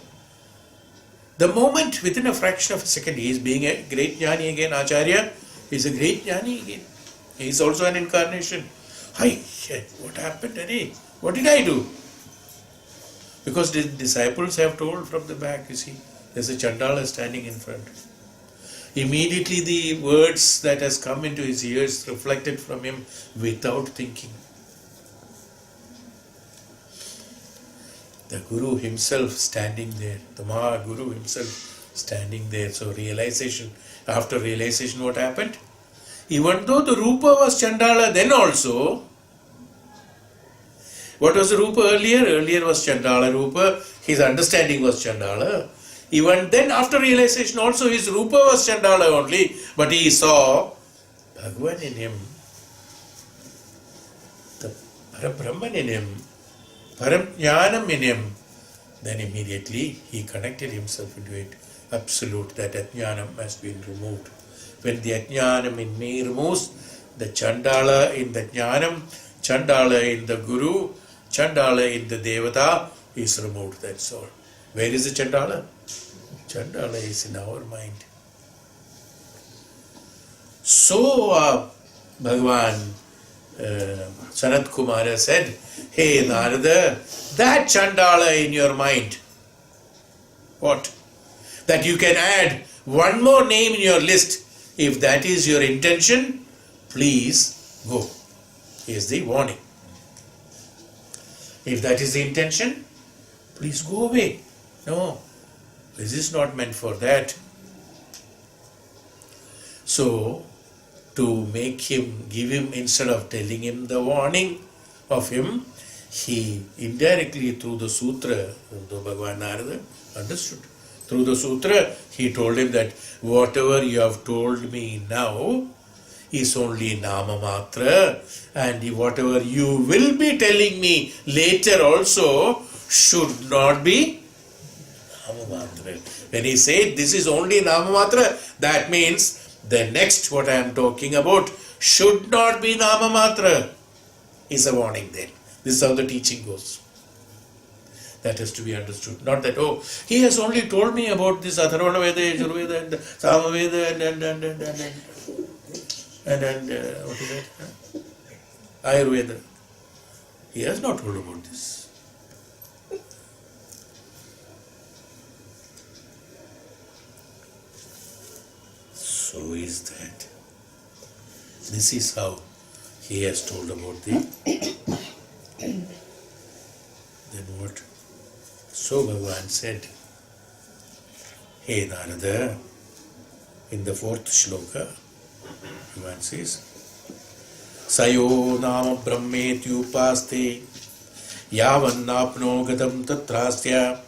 The moment, within a fraction of a second, he is being a great jnani again, Acharya, he is a great jnani again. He is also an incarnation. Hi, what happened? What did I do? Because the disciples have told from the back, you see, there's a Chandala standing in front. Immediately the words that has come into his ears reflected from him without thinking. The Guru himself standing there, the Maha Guru himself standing there. So realization, after realization what happened? Even though the Rupa was Chandala then also, what was the Rupa earlier? Earlier was Chandala Rupa, his understanding was Chandala. Even then after realization also his Rupa was Chandala only, but he saw Bhagavan in him, the Parabrahman in him, Paramjnanam in him. Then immediately he connected himself into it. Absolute, that Ajnanam has been removed. When the Ajnanam in me removes, the Chandala in the Jnanam, Chandala in the Guru, Chandala in the Devata is removed, that's all. Where is the Chandala? Chandala is in our mind. So Bhagavan Sanatkumara said, hey Narada, that Chandala in your mind, what? That you can add one more name in your list. If that is your intention, please go. Here's the warning. If that is the intention, please go away. No, this is not meant for that. So, to make him, give him, instead of telling him the warning of him, he indirectly through the sutra, though Bhagavan Narada understood, through the sutra, he told him that whatever you have told me now is only Nama Matra, and whatever you will be telling me later also should not be Nama Matra. When he said this is only Nama Matra, that means the next what I am talking about should not be Nama Matra, is a warning there. This is how the teaching goes. That has to be understood. Not that, oh, he has only told me about this Atharvana Veda, Yajurveda, and Samaveda, and what is that? Ayurveda. He has not told about this. So is that. This is how he has told about the. Then what? So Bhagavan said, Hey Narada, in the fourth shloka, Bhagavan says, Sayo nama brahmetyupaste yavanapno gadam tatrasya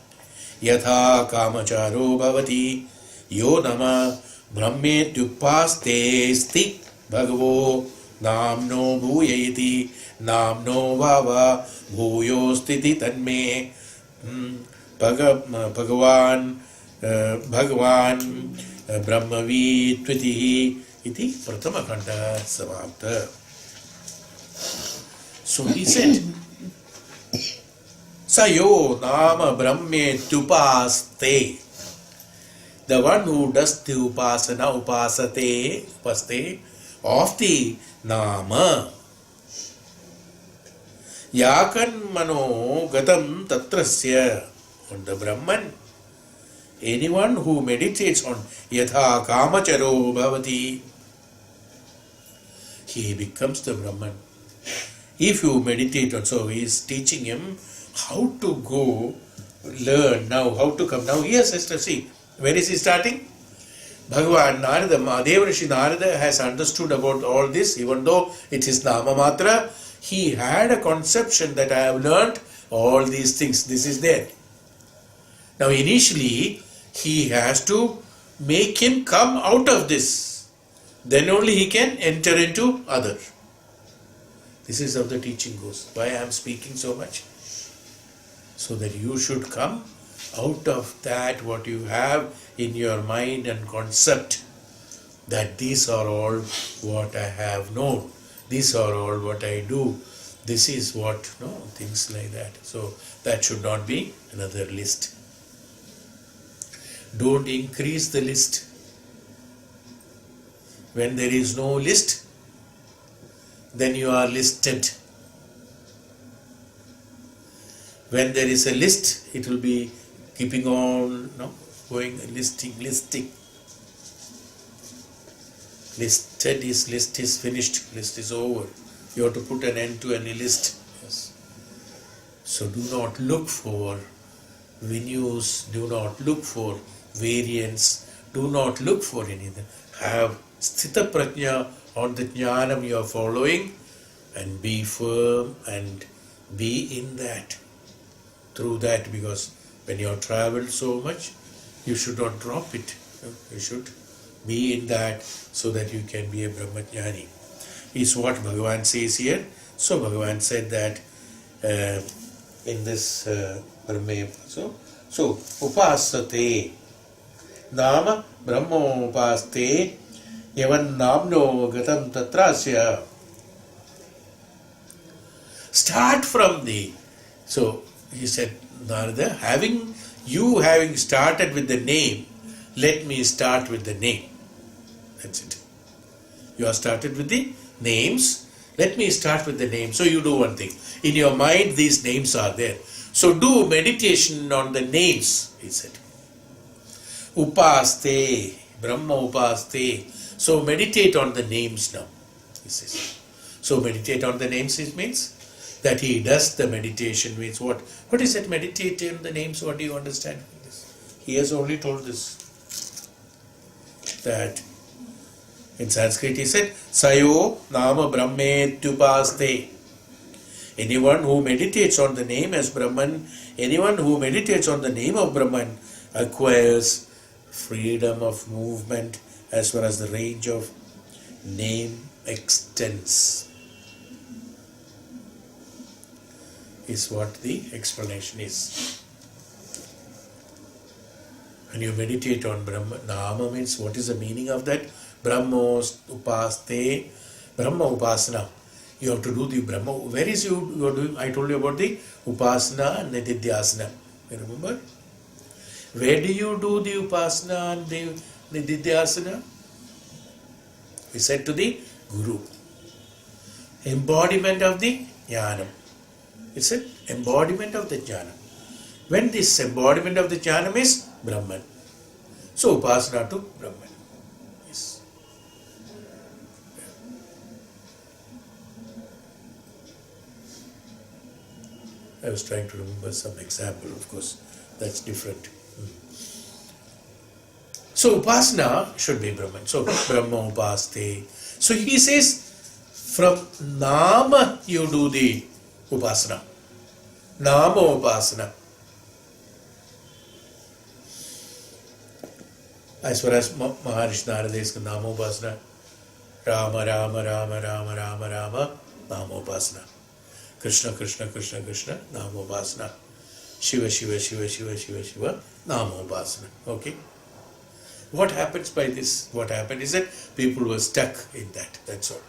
yatha kamacharo bhavati yo nama brahmetyupaste sti bhagavo namno bhuyayati namno vava bhuyostiti tanme Bhagavan Brahmavi Tvitihi iti Pratama Kanda Samapta. So he said, Sayo Nama Brahme Tupaste. The one who does the upasana, upaste of the Nama. Yakan Mano Gatam Tatrasya. On the Brahman. Anyone who meditates on Yatha Kamacharo Bhavati, he becomes the Brahman. If you meditate on, so he is teaching him how to go learn now, how to come. Now here, sister, see, where is he starting? Bhagavan Narada, Deva Rishi Narada has understood about all this, even though it is Nama Matra, he had a conception that I have learnt all these things, this is there. Now initially, he has to make him come out of this. Then only he can enter into other. This is how the teaching goes. Why I am speaking so much? So that you should come out of that what you have in your mind and concept, that these are all what I have known. These are all what I do. This is what, things like that. So that should not be another list. Don't increase the list. When there is no list, then you are listed. When there is a list, it will be keeping on, going listing. Listed is list is finished, list is over. You have to put an end to any list. Yes. So do not look for venues, do not look for variance, do not look for anything. Have sthita prajna on the jnanam you are following and be firm and be in that. Through that, because when you have traveled so much, you should not drop it. You should be in that so that you can be a Brahmajnani. Is what Bhagavan says here. So Bhagavan said that in this Brahme. So upasate Nama Brahmo upaste yavan namno gatam tatrasya. Start from the. So he said, Narada, having started with the name, let me start with the name. That's it. You have started with the names. Let me start with the name. So you do one thing. In your mind, these names are there. So do meditation on the names, he said. Upaste, Brahma upaste. So meditate on the names now, he says. So meditate on the names, it means that he does the meditation. Means what? What is that meditate on the names? What do you understand from this? He has only told this. That in Sanskrit he said, Sayo nama brahmetyupaste. Anyone who meditates on the name as Brahman, anyone who meditates on the name of Brahman acquires freedom of movement as far as the range of name extends. Is what the explanation is. When you meditate on Brahma, Nama means what is the meaning of that? Brahmos upaste, Brahma upasana. You have to do the Brahma. Where is you are doing? I told you about the upasana and the nididhyasana. You remember? Where do you do the upasana and the nididhyasana? We said to the Guru. Embodiment of the jnanam. It's an embodiment of the jnana. When this embodiment of the jnanam is Brahman. So upasana to Brahman. Yes. I was trying to remember some example, of course, that's different. So upasana should be Brahman. So Brahma upaste. So he says, from Nama you do the upasana. Nama upasana. As far as Maharishi Narada is Nama upasana, Rama Rama Rama Rama Rama Rama, Nama upasana. Krishna Krishna Krishna Krishna, Nama upasana. Shiva Shiva Shiva Shiva Shiva Shiva, Nama upasana. Okay. What happens by this? What happened is that people were stuck in that. That's all.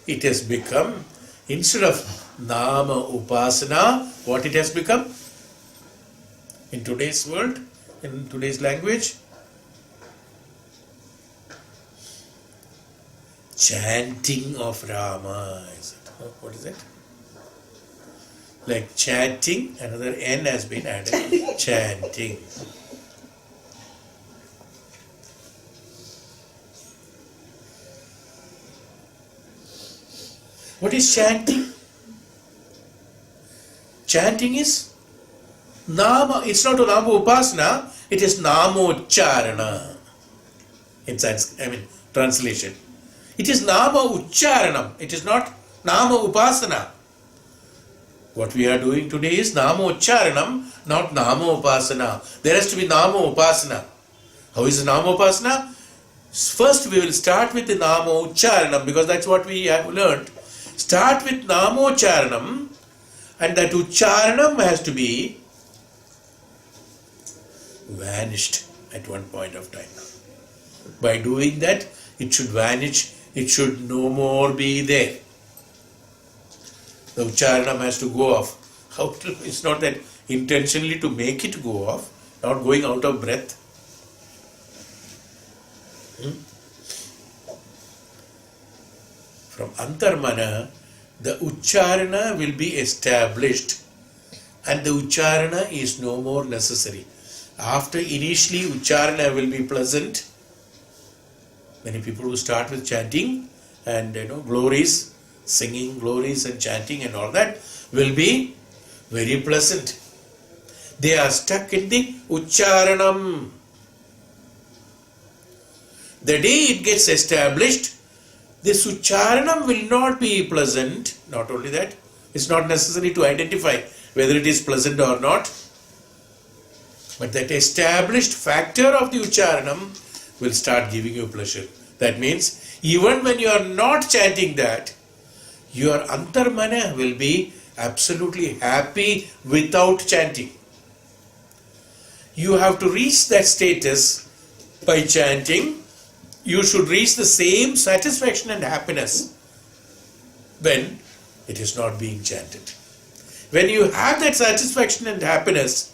It has become, instead of Nama Upasana, what it has become? In today's world, in today's language, chanting of Rama. Is it? What is it? Like chanting, another N has been added. Chanting. What is chanting? Chanting is Nama. It's not Nama Upasana, it is Namocharana. In Sanskrit, translation. It is Nama Ucharanam. It is not Nama Upasana. What we are doing today is Nama Ucharanam, not Nama Upasana. There has to be Nama Upasana. How is Nama Upasana? First we will start with the Nama Ucharanam, because that's what we have learned. Start with Namocharanam, and that Ucharanam has to be vanished at one point of time. By doing that, it should vanish, it should no more be there. The Ucharanam has to go off. How to, it's not that intentionally to make it go off, not going out of breath. From Antarmana, the Ucharana will be established, and the Ucharana is no more necessary. After initially Ucharana will be pleasant. Many people who start with chanting and glories, singing glories and chanting and all that will be very pleasant. They are stuck in the Ucharanam. The day it gets established, this Ucharanam will not be pleasant. Not only that, it's not necessary to identify whether it is pleasant or not. But that established factor of the Ucharanam will start giving you pleasure. That means, even when you are not chanting that, your Antarmana will be absolutely happy without chanting. You have to reach that status by chanting. You should reach the same satisfaction and happiness when it is not being chanted. When you have that satisfaction and happiness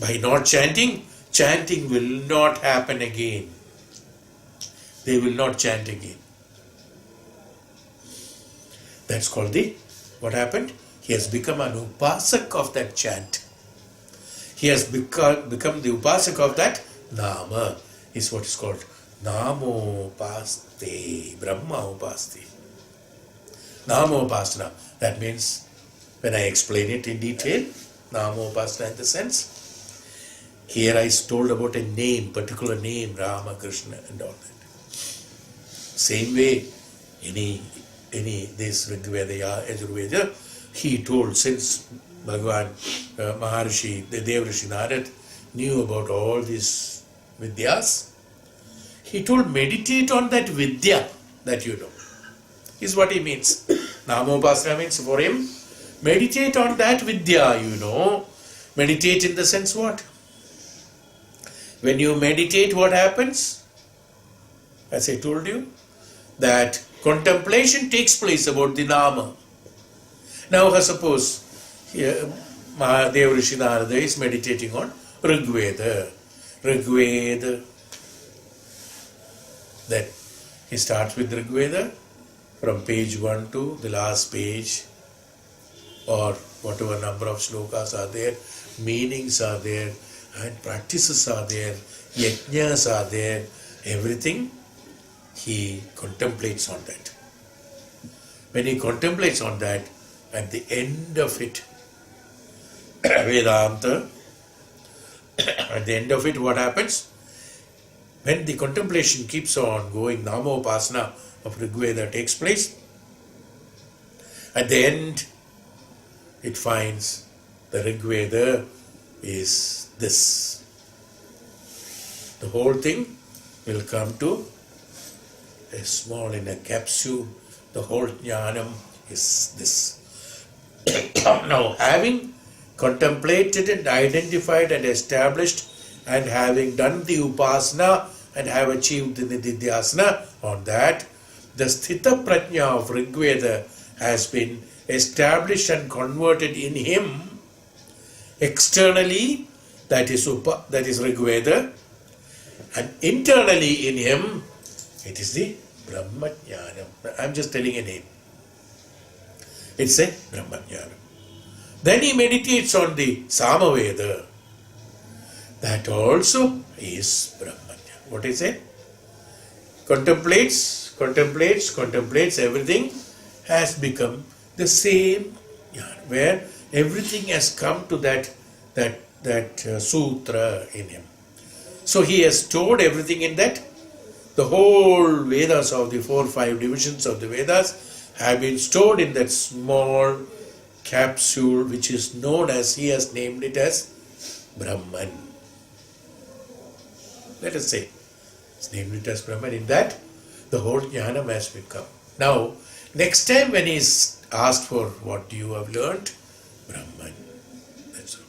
by not chanting, chanting will not happen again. They will not chant again. That's called what happened? He has become an upasak of that chant. He has become the upasak of that Nama, is what is called Namo Upaste, Brahma Upaste. Namo Upasana. That means, when I explain it in detail, Namo Upasana in the sense, here I told about a name, particular name, Rama, Krishna and all that. Same way, this Rigveda, Yajurveda, he told, since Bhagavan, Maharishi, the Deva Rishi Narada knew about all these Vidyas, he told, meditate on that Vidya that you know. Is what he means. Namopasana means for him, meditate on that Vidya, you know. Meditate in the sense what? When you meditate, what happens? As I told you, that contemplation takes place about the Nama. Now suppose Deva Rishi Narada is meditating on Rigveda. Then he starts with Rigveda from page 1 to the last page, or whatever number of slokas are there, meanings are there, and practices are there, yajnas are there, everything he contemplates on that. When he contemplates on that, at the end of it, Vedanta, at the end of it, what happens? when the contemplation keeps on going, Namopasana of Rigveda takes place, at the end it finds the Rigveda is this. The whole thing will come to a small, in a capsule. The whole jnanam is this. Now, having contemplated and identified and established, and having done the upasana and have achieved the nididhyasana on that, the sthita prajna of Rigveda has been established and converted in him externally, that is Rigveda, and internally in him, it is the Brahma Jnanam. I'm just telling a name. It's a Brahma Jnanam. Then he meditates on the Samaveda. That also is Brahma Jnanam. What is it? Contemplates, everything has become the same jnana, where everything has come to that sutra in him. So he has stored everything in that. The whole Vedas of the 4-5 divisions of the Vedas have been stored in that small capsule, which is known as, he has named it as Brahman. Let us say, he's named it as Brahman. In that, the whole jnanam has become. Now, next time when he is asked for what you have learned, Brahman. That's all.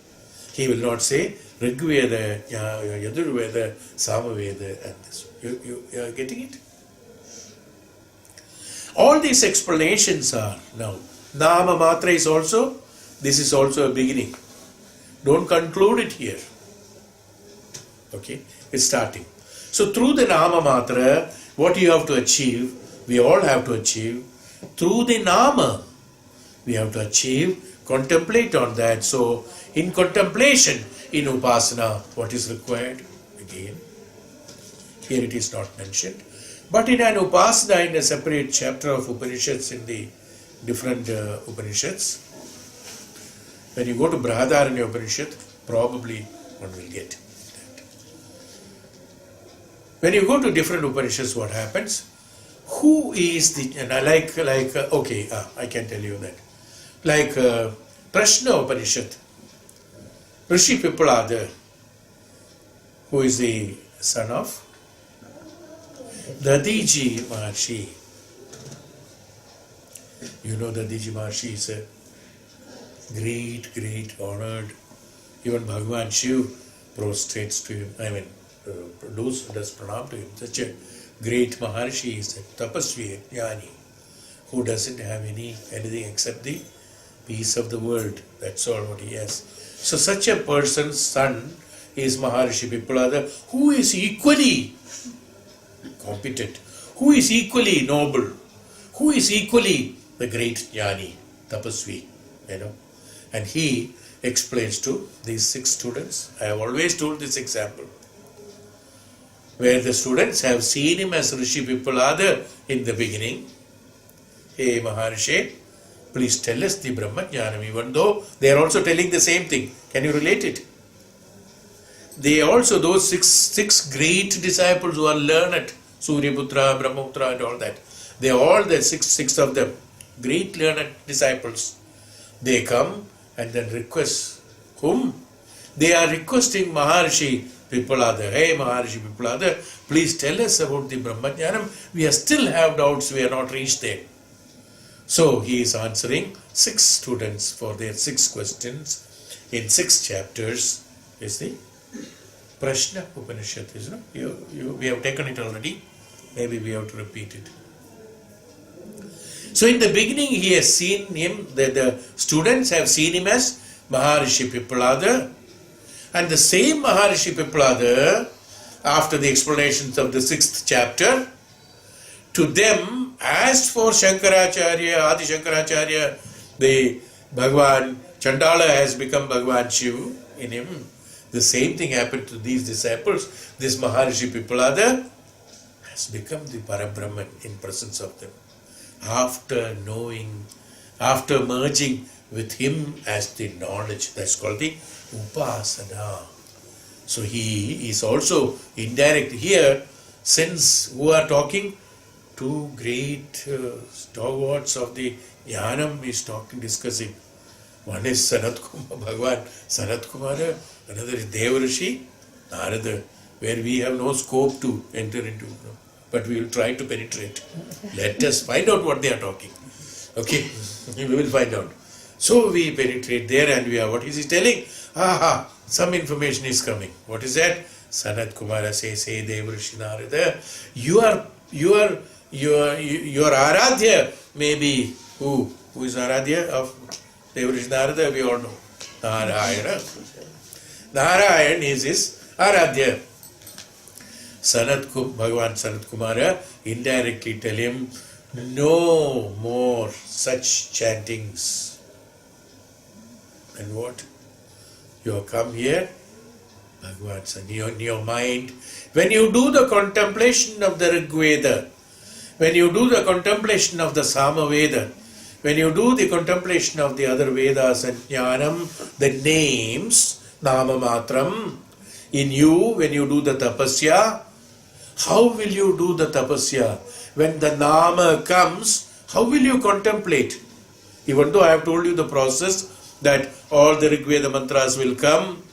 He will not say Rigveda, Yajurveda, Samaveda, and this. You are getting it? All these explanations are now. Nama Matra is also, this is also a beginning. Don't conclude it here. Okay? It's starting. So through the Nama Matra, what you have to achieve, we all have to achieve, through the Nama, we have to achieve, contemplate on that. So in contemplation, in Upasana, what is required? Again, here it is not mentioned. But in an Upasana, in a separate chapter of Upanishads, in the different Upanishads, when you go to Brihadaranya Upanishad, probably one will get that. When you go to different Upanishads, what happens? Who is the, and I I can tell you that. Like Prashna Upanishad, Rishi Pipalada, who is the son of Dadiji Maharshi. You know Dadiji Maharshi is a great honored, even Bhagavan Shiv prostrates to him, does pranam to him. Such a great Maharshi is a tapasvi, jnani, who doesn't have anything except the peace of the world. That's all what he has. So such a person's son is Maharishi Pipalada, who is equally competent, who is equally noble, who is equally the great jnani, tapasvi, and he explains to these 6 students. I have always told this example, where the students have seen him as Rishi Pipalada in the beginning. Hey Maharishi, please tell us the Brahma Jnanam, even though they are also telling the same thing. Can you relate it? They also, those six great disciples who are learned, Suryaputra, Brahmaputra and all that, they are all the six of them, great learned disciples. They come and then request whom? They are requesting Maharishi Pipalada. Hey Maharishi Pipalada, please tell us about the Brahma Jnanam. We still have doubts, we are not reached there. So he is answering 6 students for their 6 questions in 6 chapters. Is the Prashna Upanishad, isn't it? We have taken it already. Maybe we have to repeat it. So in the beginning he has seen him, the students have seen him as Maharishi Pipalada, and the same Maharishi Pipalada, after the explanations of the 6th chapter, to them asked for Shankaracharya, Adi Shankaracharya, the Bhagavan, Chandala has become Bhagavan Shiv in him. The same thing happened to these disciples. This Maharishi Pipalada has become the Parabrahman in presence of them. After merging with him as the knowledge, that's called the Upasana. So he is also indirect here, since who are talking? Two great stalwarts of the Jnanam is discussing. One is Bhagavan Sanatkumara, another is Deva Rishi Narada, where we have no scope to enter into, but we will try to penetrate. Let us find out what they are talking. Okay, we will find out. So we penetrate there and we are, what is he telling? Some information is coming. What is that? Sanatkumara says, hey Deva Rishi Narada, your Aradhya may be who? Who is Aradhya of Deva Rishi Narada? We all know. Narayana. Narayan is his Aradhya. Bhagavan Sanatkumara indirectly tell him, no more such chantings. And what? You have come here, Bhagavan San, in your mind. When you do the contemplation of the Rig Veda, when you do the contemplation of the Sama Veda, when you do the contemplation of the other Vedas and Jnanam, the names, Nama Matram, in you, when you do the tapasya, how will you do the tapasya? When the Nama comes, how will you contemplate? Even though I have told you the process, that all the Rig Veda mantras will come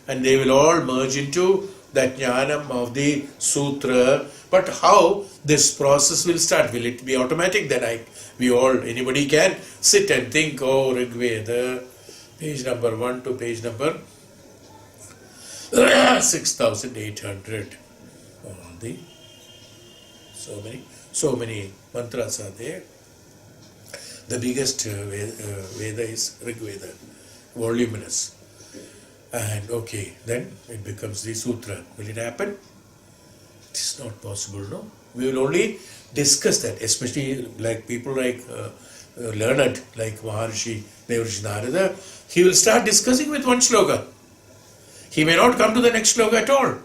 and they will all merge into that Jnanam of the Sutra. But how this process will start? Will it be automatic? Then anybody can sit and think, oh, Rig Veda, page number 1 to page number 6800. All the so many mantras are there. The biggest Veda is Rig Veda, voluminous. And okay, then it becomes the Sutra. Will it happen? It is not possible, no? We will only discuss that, especially like people like learned, like Maharishi Deva Rishi Narada. He will start discussing with one shloka. He may not come to the next shloka at all.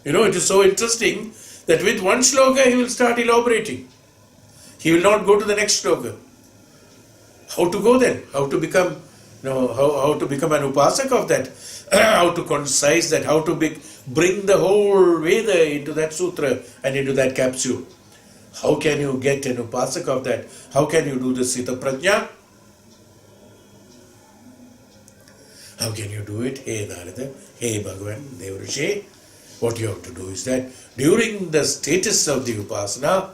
It is so interesting that with one shloka he will start elaborating. He will not go to the next shloka. How to go then? How to become, how to become an upasak of that? How to concise that? How to bring the whole Veda into that sutra and into that capsule? How can you get an upasak of that? How can you do the Sita Prajna? How can you do it? Hey Narada, hey Bhagavan, Deva Rishi, what you have to do is that during the status of the upasana,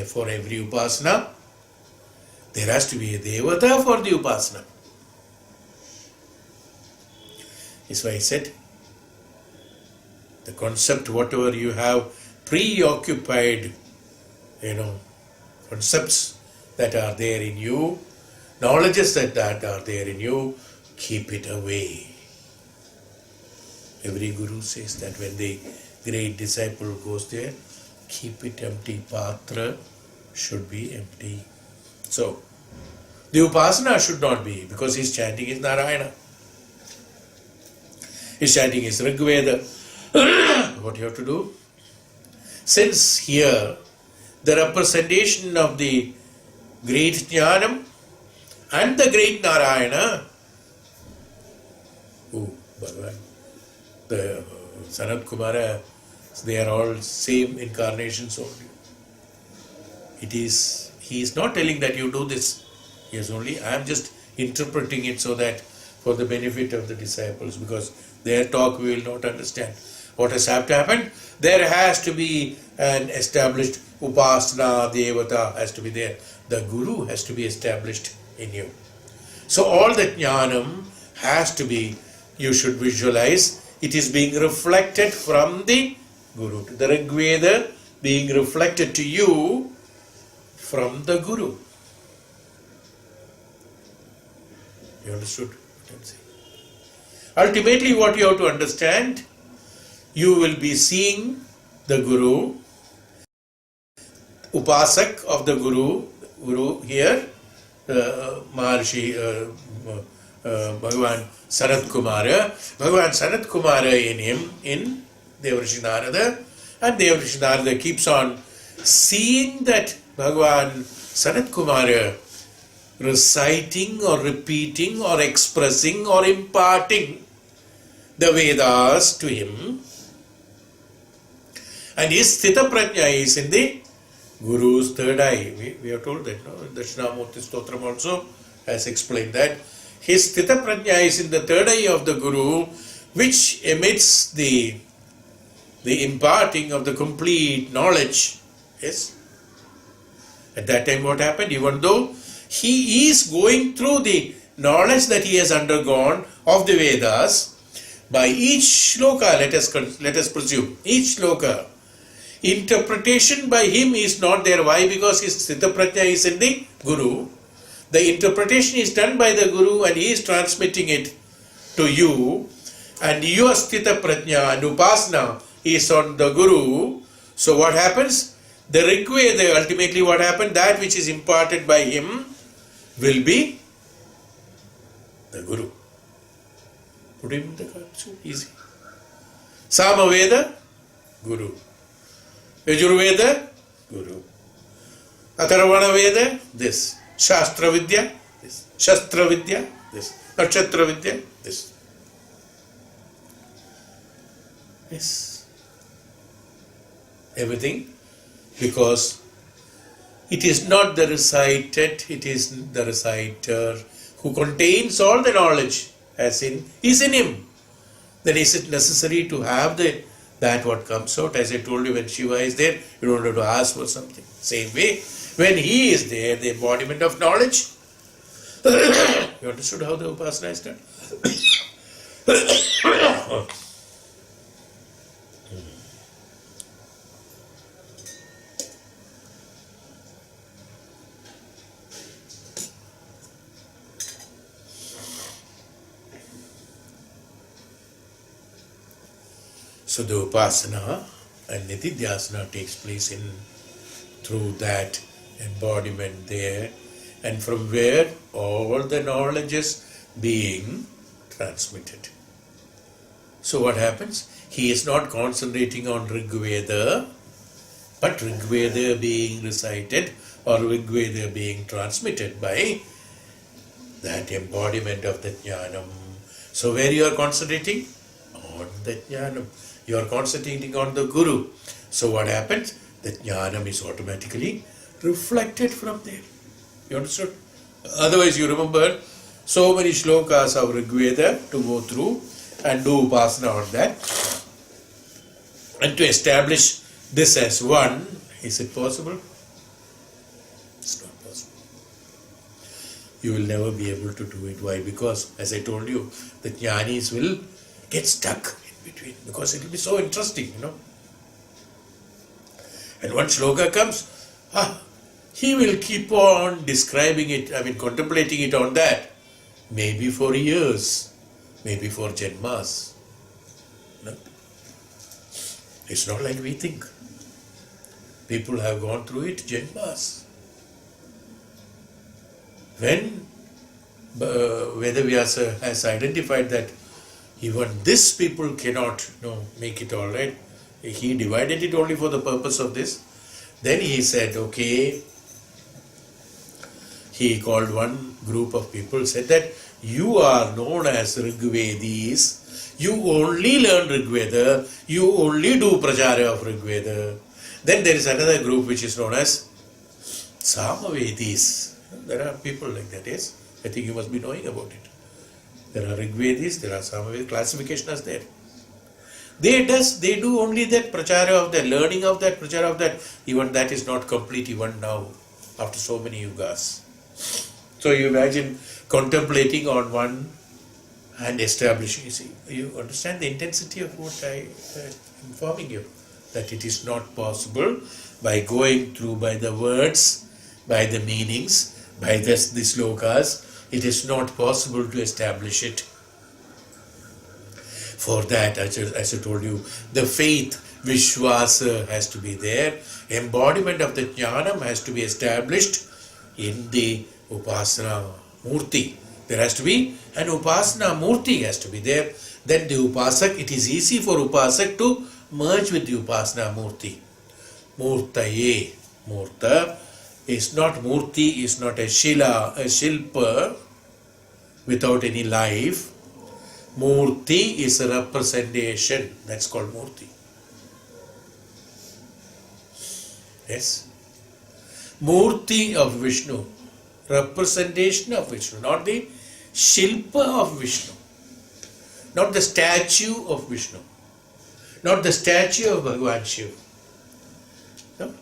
for every upasana, there has to be a devata for the upasana. That's why I said, the concept, whatever you have preoccupied, concepts that are there in you, knowledges that are there in you, keep it away. Every guru says that when the great disciple goes there, keep it empty. Patra should be empty. So, the upasana should not be, because his chanting is Narayana. His chanting is Rig Veda. What you have to do? Since here, the representation of the great Jnanam and the great Narayana, Bhagavan, the Sanatkumara, they are all same incarnations only. He is not telling that you do this. He is only, I am just interpreting it so that for the benefit of the disciples, because their talk we will not understand. What has to happen? There has to be an established upasana, devata has to be there. The guru has to be established in you. So all that jnanam has to be, you should visualize, it is being reflected from the guru. The Rig Veda being reflected to you from the guru. You understood what I am saying? Ultimately, what you have to understand, you will be seeing the guru, upasak of the guru here, Maharishi Bhagavan Sanatkumara. Bhagavan Sanatkumara in him, in Deva Rishi Narada, and Deva Rishi Narada keeps on seeing that Bhagavan Sanatkumara reciting or repeating or expressing or imparting the Vedas to him, and his Sthita Prajna is in the Guru's third eye. We are told that, no? Dakshinamurti Stotram also has explained that. His Sthita Prajna is in the third eye of the Guru, which emits the imparting of the complete knowledge. Yes. At that time what happened? Even though he is going through the knowledge that he has undergone of the Vedas, by each shloka, let us presume, each shloka, interpretation by him is not there. Why? Because his Sthita Prajna is in the Guru. The interpretation is done by the Guru and he is transmitting it to you, and your Sthita Prajna and Upasana is on the Guru. So what happens? The Rigveda, ultimately what happened? That which is imparted by him will be the Guru. Put him in the card, so easy. Samaveda, Guru. Yajurveda, Guru. Atharvana Veda, this. Shastra Vidya, this. Shastra Vidya, this. Nakshatra Vidya, this. Yes. Everything, because it is not the recited, it is the reciter who contains all the knowledge, as in, is in him. Then is it necessary to have that what comes out? As I told you, when Shiva is there, you don't have to ask for something. Same way, when he is there, the embodiment of knowledge. You understood how the Upasana is done? So the Upasana and Nitidhyasana takes place through that embodiment there, and from where all the knowledge is being transmitted. So what happens? He is not concentrating on Rigveda, but Rigveda being recited or Rigveda being transmitted by that embodiment of the Jnanam. So where you are concentrating? On the Jnanam. You are concentrating on the Guru. So what happens? The Jnanam is automatically reflected from there. You understood? Otherwise you remember so many shlokas of Rigveda to go through and do Upasana on that. And to establish this as one, is it possible? It's not possible. You will never be able to do it. Why? Because, as I told you, the Jnanis will get stuck in between because it will be so interesting, And one shloka comes, he will keep on describing it, contemplating it on that, maybe for years, maybe for janmas. No? It's not like we think. People have gone through it janmas. When Vedavyasa has identified that even this people cannot make it all right, he divided it only for the purpose of this. Then he said, okay, he called one group of people, said that you are known as Rigvedis, you only learn Rigveda, you only do Prachara of Rigveda. Then there is another group which is known as Samavedis. There are people like that, yes? I think you must be knowing about it. There are Rigvedis, there are Samavedis, classification is there. They do only that Prachara of that, learning of that, Prachara of that. Even that is not complete even now, after so many yugas. So you imagine contemplating on one and establishing. You see, you understand the intensity of what I am informing you, that it is not possible by going through by the words, by the meanings, by the slokas. It is not possible to establish it. For that, as I told you, the faith, Vishwasa has to be there. Embodiment of the Jnanam has to be established in the Upasana Murti. There has to be an Upasana Murti has to be there. Then the Upasak, it is easy for Upasak to merge with the Upasana Murti. Murtaye. Murta is not Murti, is not a Shila, a Shilpa without any life. Murti is a representation. That's called Murti. Yes. Murti of Vishnu. Representation of Vishnu. Not the Shilpa of Vishnu. Not the statue of Vishnu. Not the statue of Bhagavan Shiva. No?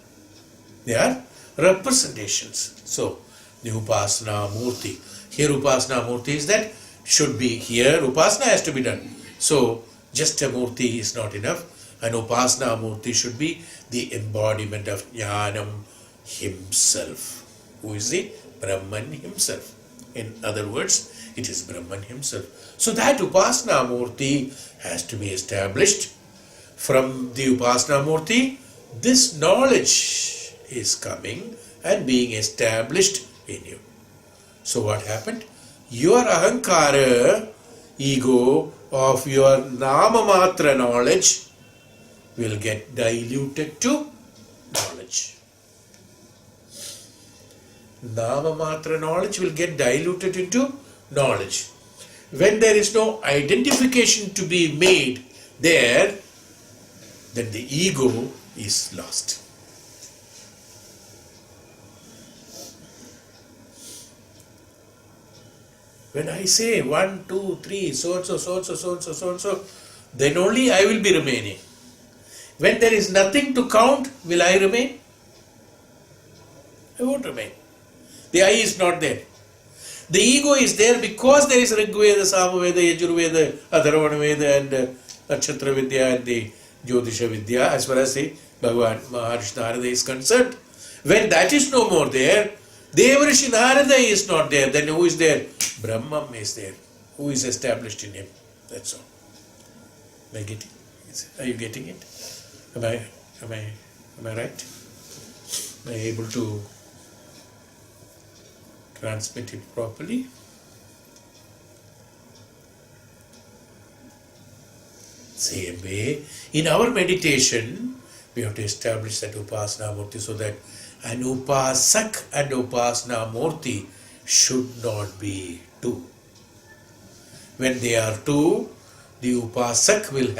They are representations. So, the Upasana Murti. Here Upasana Murti is that should be here. Upasana has to be done. So, just a Murti is not enough. An Upasana Murti should be the embodiment of Jnanam himself. Who is the Brahman himself. In other words, it is Brahman himself. So that Upasana Murti has to be established. From the Upasana Murti, this knowledge is coming and being established in you. So what happened? Your Ahankara, ego of your Namamatra knowledge will get diluted to knowledge. Namamatra knowledge will get diluted into knowledge. When there is no identification to be made there, then the ego is lost. When I say 1, 2, 3, so and so, so and so, so and so, so and so, then only I will be remaining. When there is nothing to count, will I remain? I won't remain. The I is not there. The ego is there because there is Rigveda, Samaveda, Yajurveda, Atharvana Veda and Nakshatra Vidya and the Jyotisha Vidya as far as the Bhagavan Maharishi Narada is concerned. When that is no more there, Deva Rishi Narada is not there, then who is there? Brahman is there. Who is established in him? That's all. Am I getting it? Are you getting it? Am I right? Am I able to transmit it properly? Same way, in our meditation, we have to establish that Upasana Murti so that an Upasak and Upasana Murti should not be two. When they are two, the Upasak will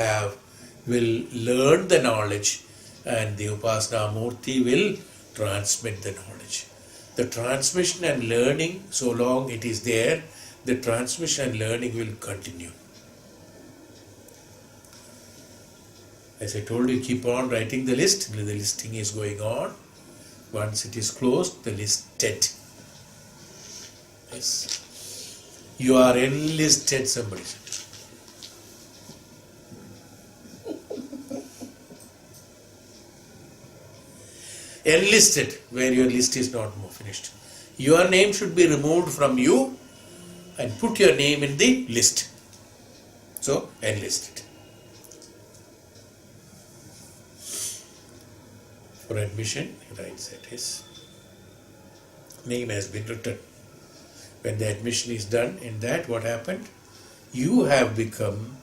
learn the knowledge and the Upasana Murti will transmit the knowledge. The transmission and learning, so long it is there, the transmission and learning will continue. As I told you, keep on writing the list. The listing is going on. Once it is closed, the listed. Yes. You are enlisted, somebody said. Enlisted, where your list is not more finished. Your name should be removed from you and put your name in the list. So, enlisted. For admission, he writes that his name has been written. When the admission is done, in that what happened? You have become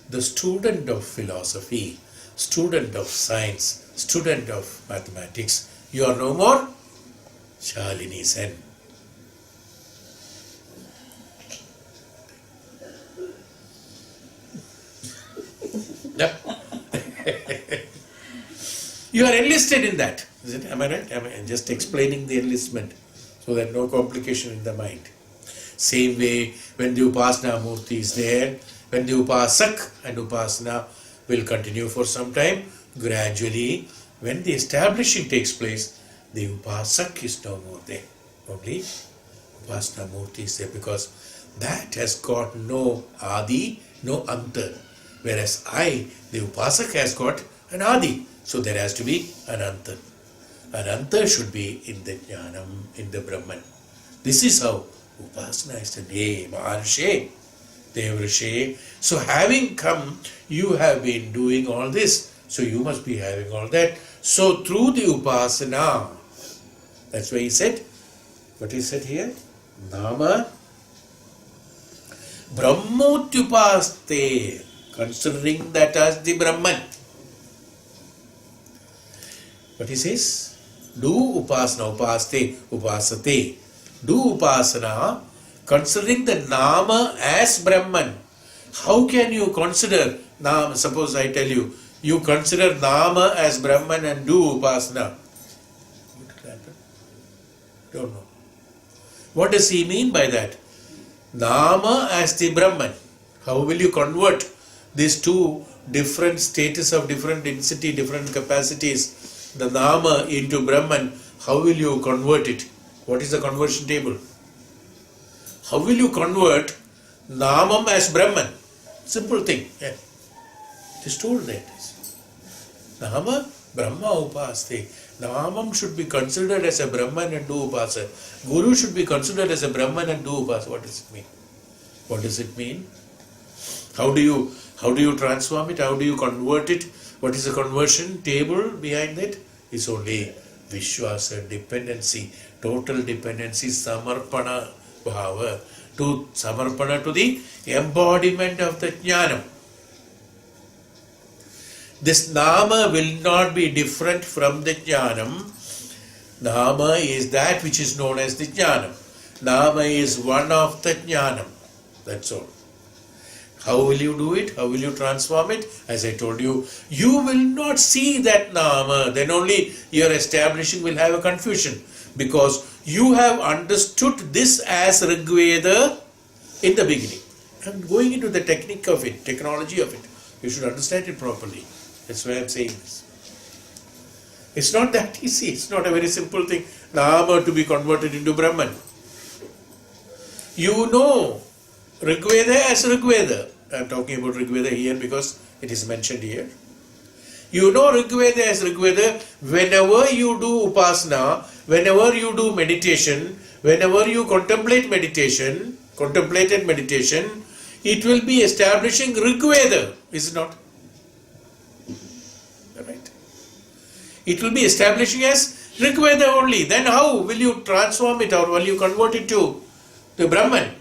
the student of philosophy, student of science, student of mathematics. You are no more Shalini Sen. You are enlisted in that. Is it? Am I right? Am I just explaining the enlistment so that no complication in the mind. Same way, when the Upasana Murti is there, when the Upasak and Upasana will continue for some time, gradually, when the establishing takes place, the Upasak is no more there. Only Upasana Murti is there because that has got no Adi, no Anta. Whereas the Upasak has got an Adi. So there has to be an Anta. An Anta should be in the Jnanam, in the Brahman. This is how Upasana is the name, Maharshe, Deva Rishi. So having come, you have been doing all this. So you must be having all that. So through the Upasana, that's why he said, what he said here? Nama Brahmotyupaste, considering that as the Brahman. What he says? Do Upasana, Upaste, Upasate. Do Upasana, considering the Nama as Brahman. How can you consider Nama? Suppose I tell you, you consider Nama as Brahman and do Upasana. What will happen? Don't know. What does he mean by that? Nama as the Brahman. How will you convert these two different status of different density, different capacities, the Nama into Brahman? How will you convert it? What is the conversion table? How will you convert Namam as Brahman? Simple thing. Yeah. It is told that. Nama Brahma Upaste. Namam should be considered as a Brahman and do Upasa. Guru should be considered as a Brahman and do Upasa. What does it mean? What does it mean? How do you transform it? How do you convert it? What is the conversion table behind that? It's only Vishwasa, dependency, total dependency, Samarpana Bhava, to Samarpana to the embodiment of the Jnanam. This Nama will not be different from the Jnanam. Nama is that which is known as the Jnanam. Nama is one of the Jnanam. That's all. How will you do it? How will you transform it? As I told you, you will not see that Nama. Then only your establishing will have a confusion. Because you have understood this as Rigveda in the beginning. I'm going into the technique of it, technology of it. You should understand it properly. That's why I'm saying this. It's not that easy. It's not a very simple thing. Nama to be converted into Brahman. You know Rigveda as Rigveda. I'm talking about Rigveda here because it is mentioned here. You know Rigveda as Rigveda. Whenever you do Upasana, whenever you do meditation, whenever you contemplated meditation, it will be establishing Rigveda, is it not? Right? It will be establishing as Rigveda only. Then how will you transform it or will you convert it to the Brahman?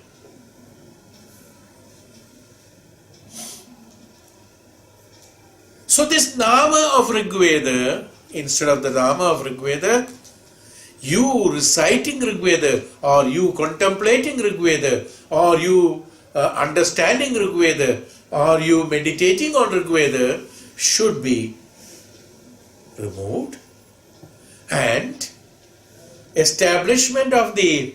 So this Nama of Rigveda, instead of the Nama of Rigveda, you reciting Rigveda or you contemplating Rigveda or you understanding Rigveda or you meditating on Rigveda should be removed, and establishment of the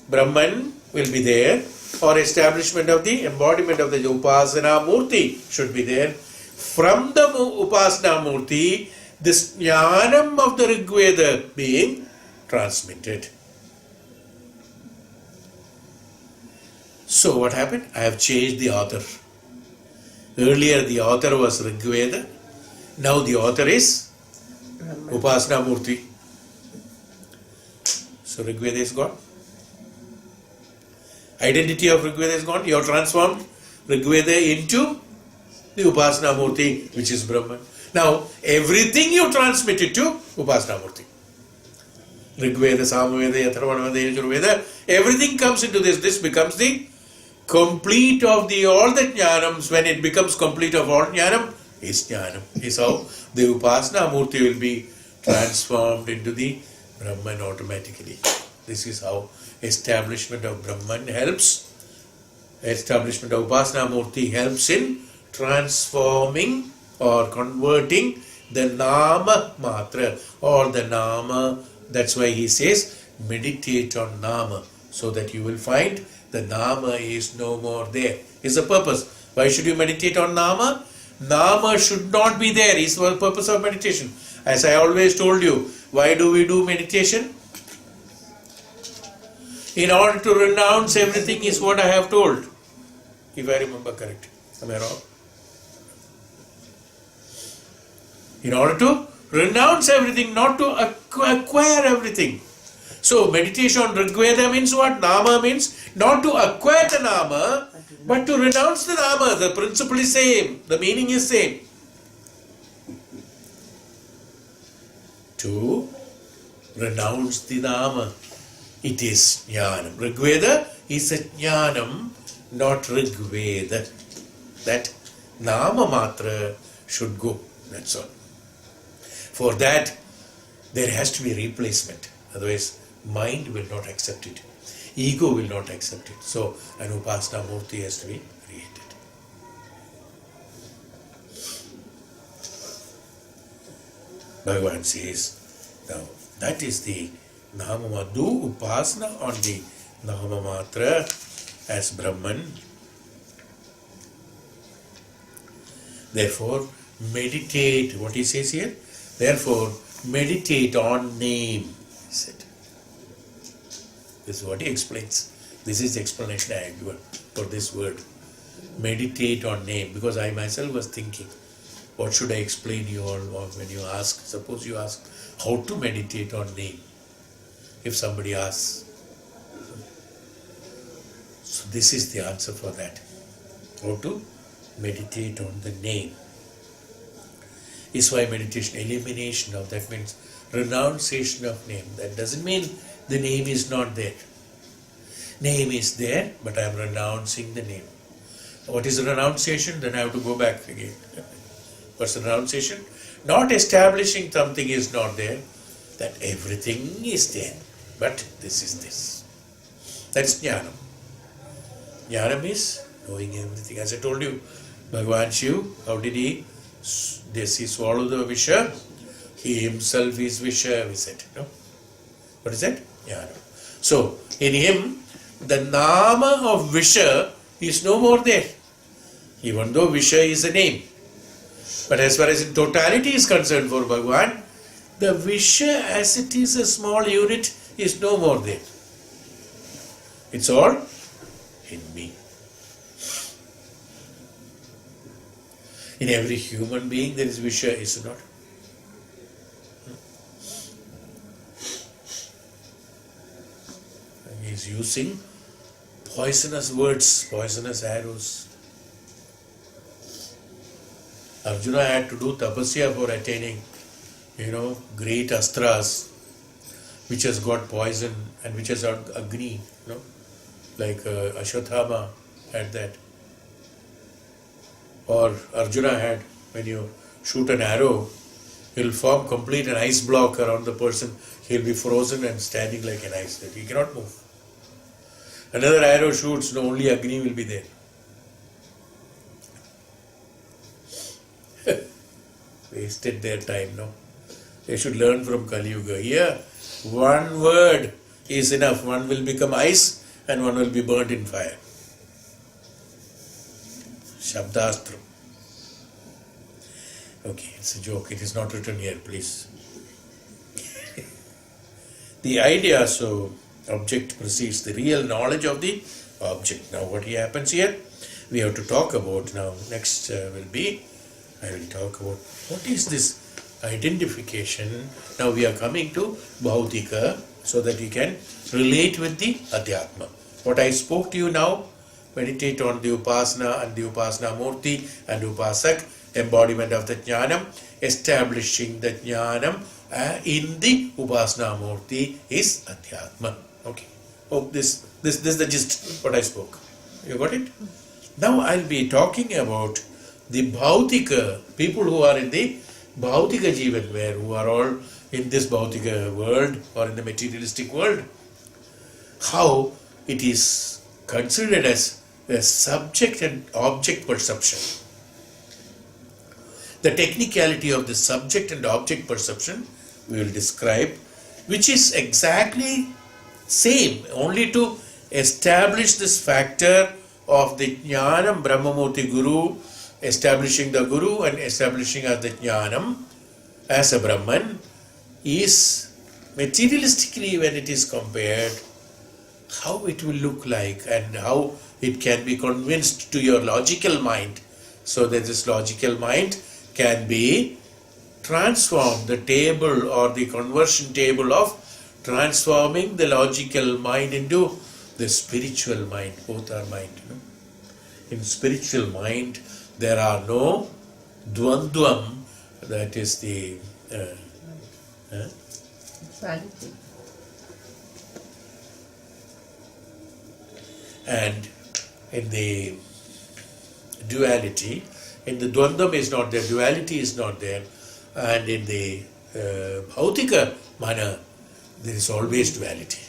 Brahman will be there, or establishment of the embodiment of the Upasana Murti should be there. From the Upasana Murti, this Jnanam of the Rigveda being transmitted. So what happened? I have changed the author. Earlier the author was Rigveda. Now the author is Upasana Murti. So Rigveda is gone. Identity of Rigveda is gone. You have transformed Rigveda into the Upasana Murti, which is Brahman. Now everything you transmit it to Upasana Murti. Rigveda, Samaveda, Atharvana, Yajurveda, everything comes into this. This becomes the complete of the all the Jnanams. When it becomes complete of all Jnanam, is Jnanam. Is how the Upasana Murti will be transformed into the Brahman automatically. This is how establishment of Brahman helps. Establishment of Upasana Murti helps in transforming or converting the Nama Matra or the Nama. That's why he says meditate on Nama, so that you will find the Nama is no more there. Is the purpose. Why should you meditate on Nama? Nama should not be there is the purpose of meditation. As I always told you, why do we do meditation? In order to renounce everything is what I have told. If I remember correct. Am I wrong? In order to renounce everything, not to acquire everything. So meditation on Rigveda means what? Nama means not to acquire the Nama, but to renounce the Nama. The principle is same. The meaning is same. To renounce the Nama. It is Jnanam. Rigveda is a Jnanam, not Rigveda. That Nama Matra should go. That's all. For that, there has to be replacement. Otherwise, mind will not accept it. Ego will not accept it. So, an Upasana Murti has to be created. Bhagavan says, now that is the Namama. Do Upasana on the Nama Matra as Brahman. Therefore, meditate. What he says here? Therefore, meditate on name. He said. This is what he explains. This is the explanation I have given for this word. Meditate on name. Because I myself was thinking, what should I explain you all when you ask? Suppose you ask how to meditate on name. If somebody asks. So this is the answer for that. How to meditate on the name. Is why meditation, elimination of, that means renunciation of name. That doesn't mean the name is not there. Name is there, but I am renouncing the name. What is renunciation? Then I have to go back again. What's renunciation? Not establishing something is not there, that everything is there, but this is this. That's jnanam. Jnanam is knowing everything. As I told you, Bhagavan Shiva, how did he? He swallowed the Visha. He himself is Visha, we said. No? What is that? Jnanam. So, in him, the Nama of Visha is no more there. Even though Visha is a name. But as far as in totality is concerned for Bhagavan, the Visha as it is a small unit is no more there. It's all in me. In every human being there is Visha, is it not? And he is using poisonous words, poisonous arrows. Arjuna had to do tapasya for attaining, great astras, which has got poison and which has got Agni, like Ashwatthama had that. Or Arjuna had, when you shoot an arrow, he'll form complete an ice block around the person. He'll be frozen and standing like an ice. That he cannot move. Another arrow shoots, only Agni will be there. Wasted their time, They should learn from Kali Yuga. Here, one word is enough. One will become ice and one will be burnt in fire. Shabdastram. Okay, it's a joke. It is not written here, please. The idea, so object precedes the real knowledge of the object. Now what happens here? We have to talk about now. Next I will talk about what is this identification. Now we are coming to Bhautika so that we can relate with the Adhyatma. What I spoke to you now, meditate on the Upasana and the Upasana Murti and Upasak, embodiment of the Jnanam, establishing the Jnanam in the Upasana Murti is Adhyatma. Okay. Hope this is the gist what I spoke. You got it? Now I'll be talking about the Bhautika, people who are in the Bhautika Jivan, who are all in this Bhautika world or in the materialistic world, how it is considered as a subject and object perception. The technicality of the subject and object perception we will describe, which is exactly same, only to establish this factor of the Jnanam Brahmamurti Guru, establishing the Guru and establishing as the Jnanam as a Brahman, is materialistically, when it is compared, how it will look like and how it can be convinced to your logical mind, so that this logical mind can be transformed, the table or the conversion table of transforming the logical mind into the spiritual mind. Both are mind. In spiritual mind, there are no dvandvam, that is the Quality. and in the duality, in the dvandvam is not there, duality is not there, and in the bhautika mana, there is always duality.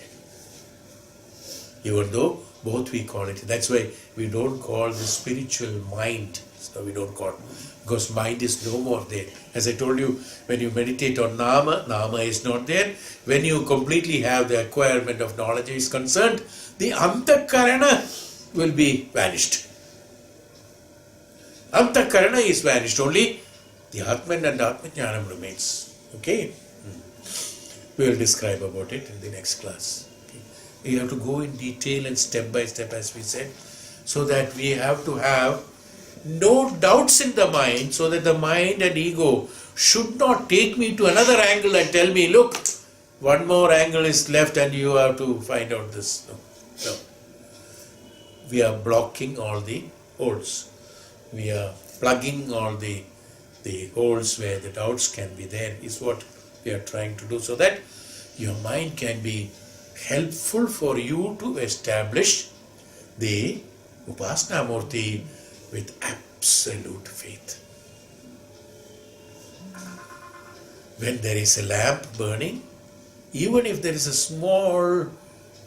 Even though both we call it, that's why we don't call the spiritual mind So we don't call, because mind is no more there. As I told you, when you meditate on nama, nama is not there. When you completely have the acquirement of knowledge is concerned, the antakarana will be vanished. Antakarana is vanished, only the Atman and Atmajnanam remains. Okay? We will describe about it in the next class. Okay? You have to go in detail and step by step, as we said, so that we have to have no doubts in the mind, so that the mind and ego should not take me to another angle and tell me, look, one more angle is left and you have to find out this. No. We are blocking all the holes. We are plugging all the holes where the doubts can be there, is what we are trying to do, so that your mind can be helpful for you to establish the Upasana Murti with absolute faith. When there is a lamp burning, even if there is a small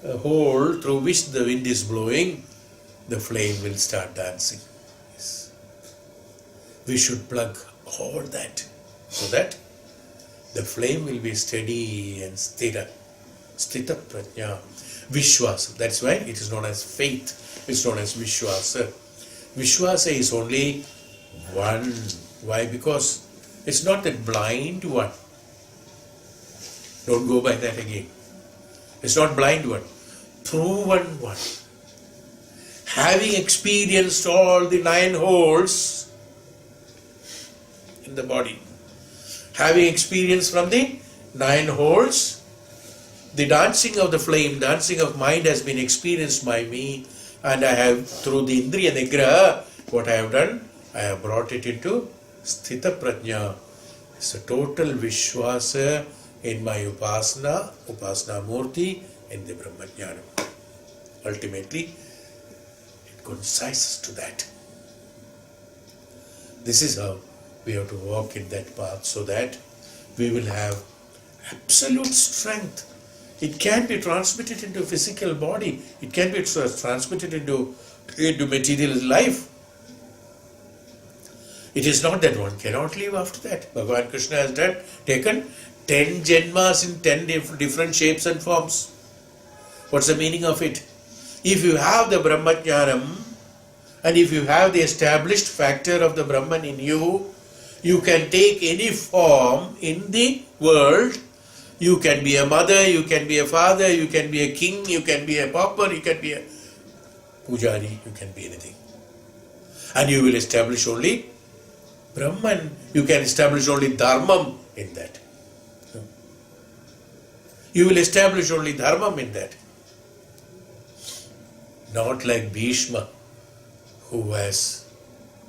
hole through which the wind is blowing, the flame will start dancing. Yes. We should plug all that, so that the flame will be steady and stita prajna, vishwasa. That's why it is known as faith. It's known as vishwasa. Vishwasa is only one. Why? Because it's not that blind one. Don't go by that again. It's not blind one. Proven one. Having experienced all the 9 holes in the body, having experience from the 9 holes, the dancing of the flame, dancing of mind has been experienced by me, and I have, through the Indriya Nigraha, what I have done, I have brought it into Sthita Prajna. It's a total Vishwasa in my Upasana Murti, in the Brahmajnanam. Ultimately, it coincides to that. This is how we have to walk in that path, so that we will have absolute strength. It can be transmitted into physical body. It can be transmitted into material life. It is not that one cannot live after that. Bhagavan Krishna has taken 10 janmas in 10 different shapes and forms. What's the meaning of it? If you have the Brahmajnanam, and if you have the established factor of the Brahman in you, you can take any form in the world. You can be a mother, you can be a father, you can be a king, you can be a pauper, you can be a pujari, you can be anything. And you will establish only Brahman, you can establish only Dharmam in that. You will establish only Dharmam in that. Not like Bhishma, who has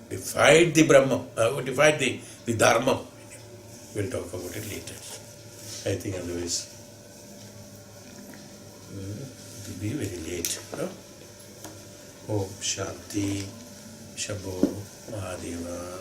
defied the Brahma, defied the Dharmam. We'll talk about it later. I think otherwise it will be very late. No? Om Shanti Shambho Mahadeva.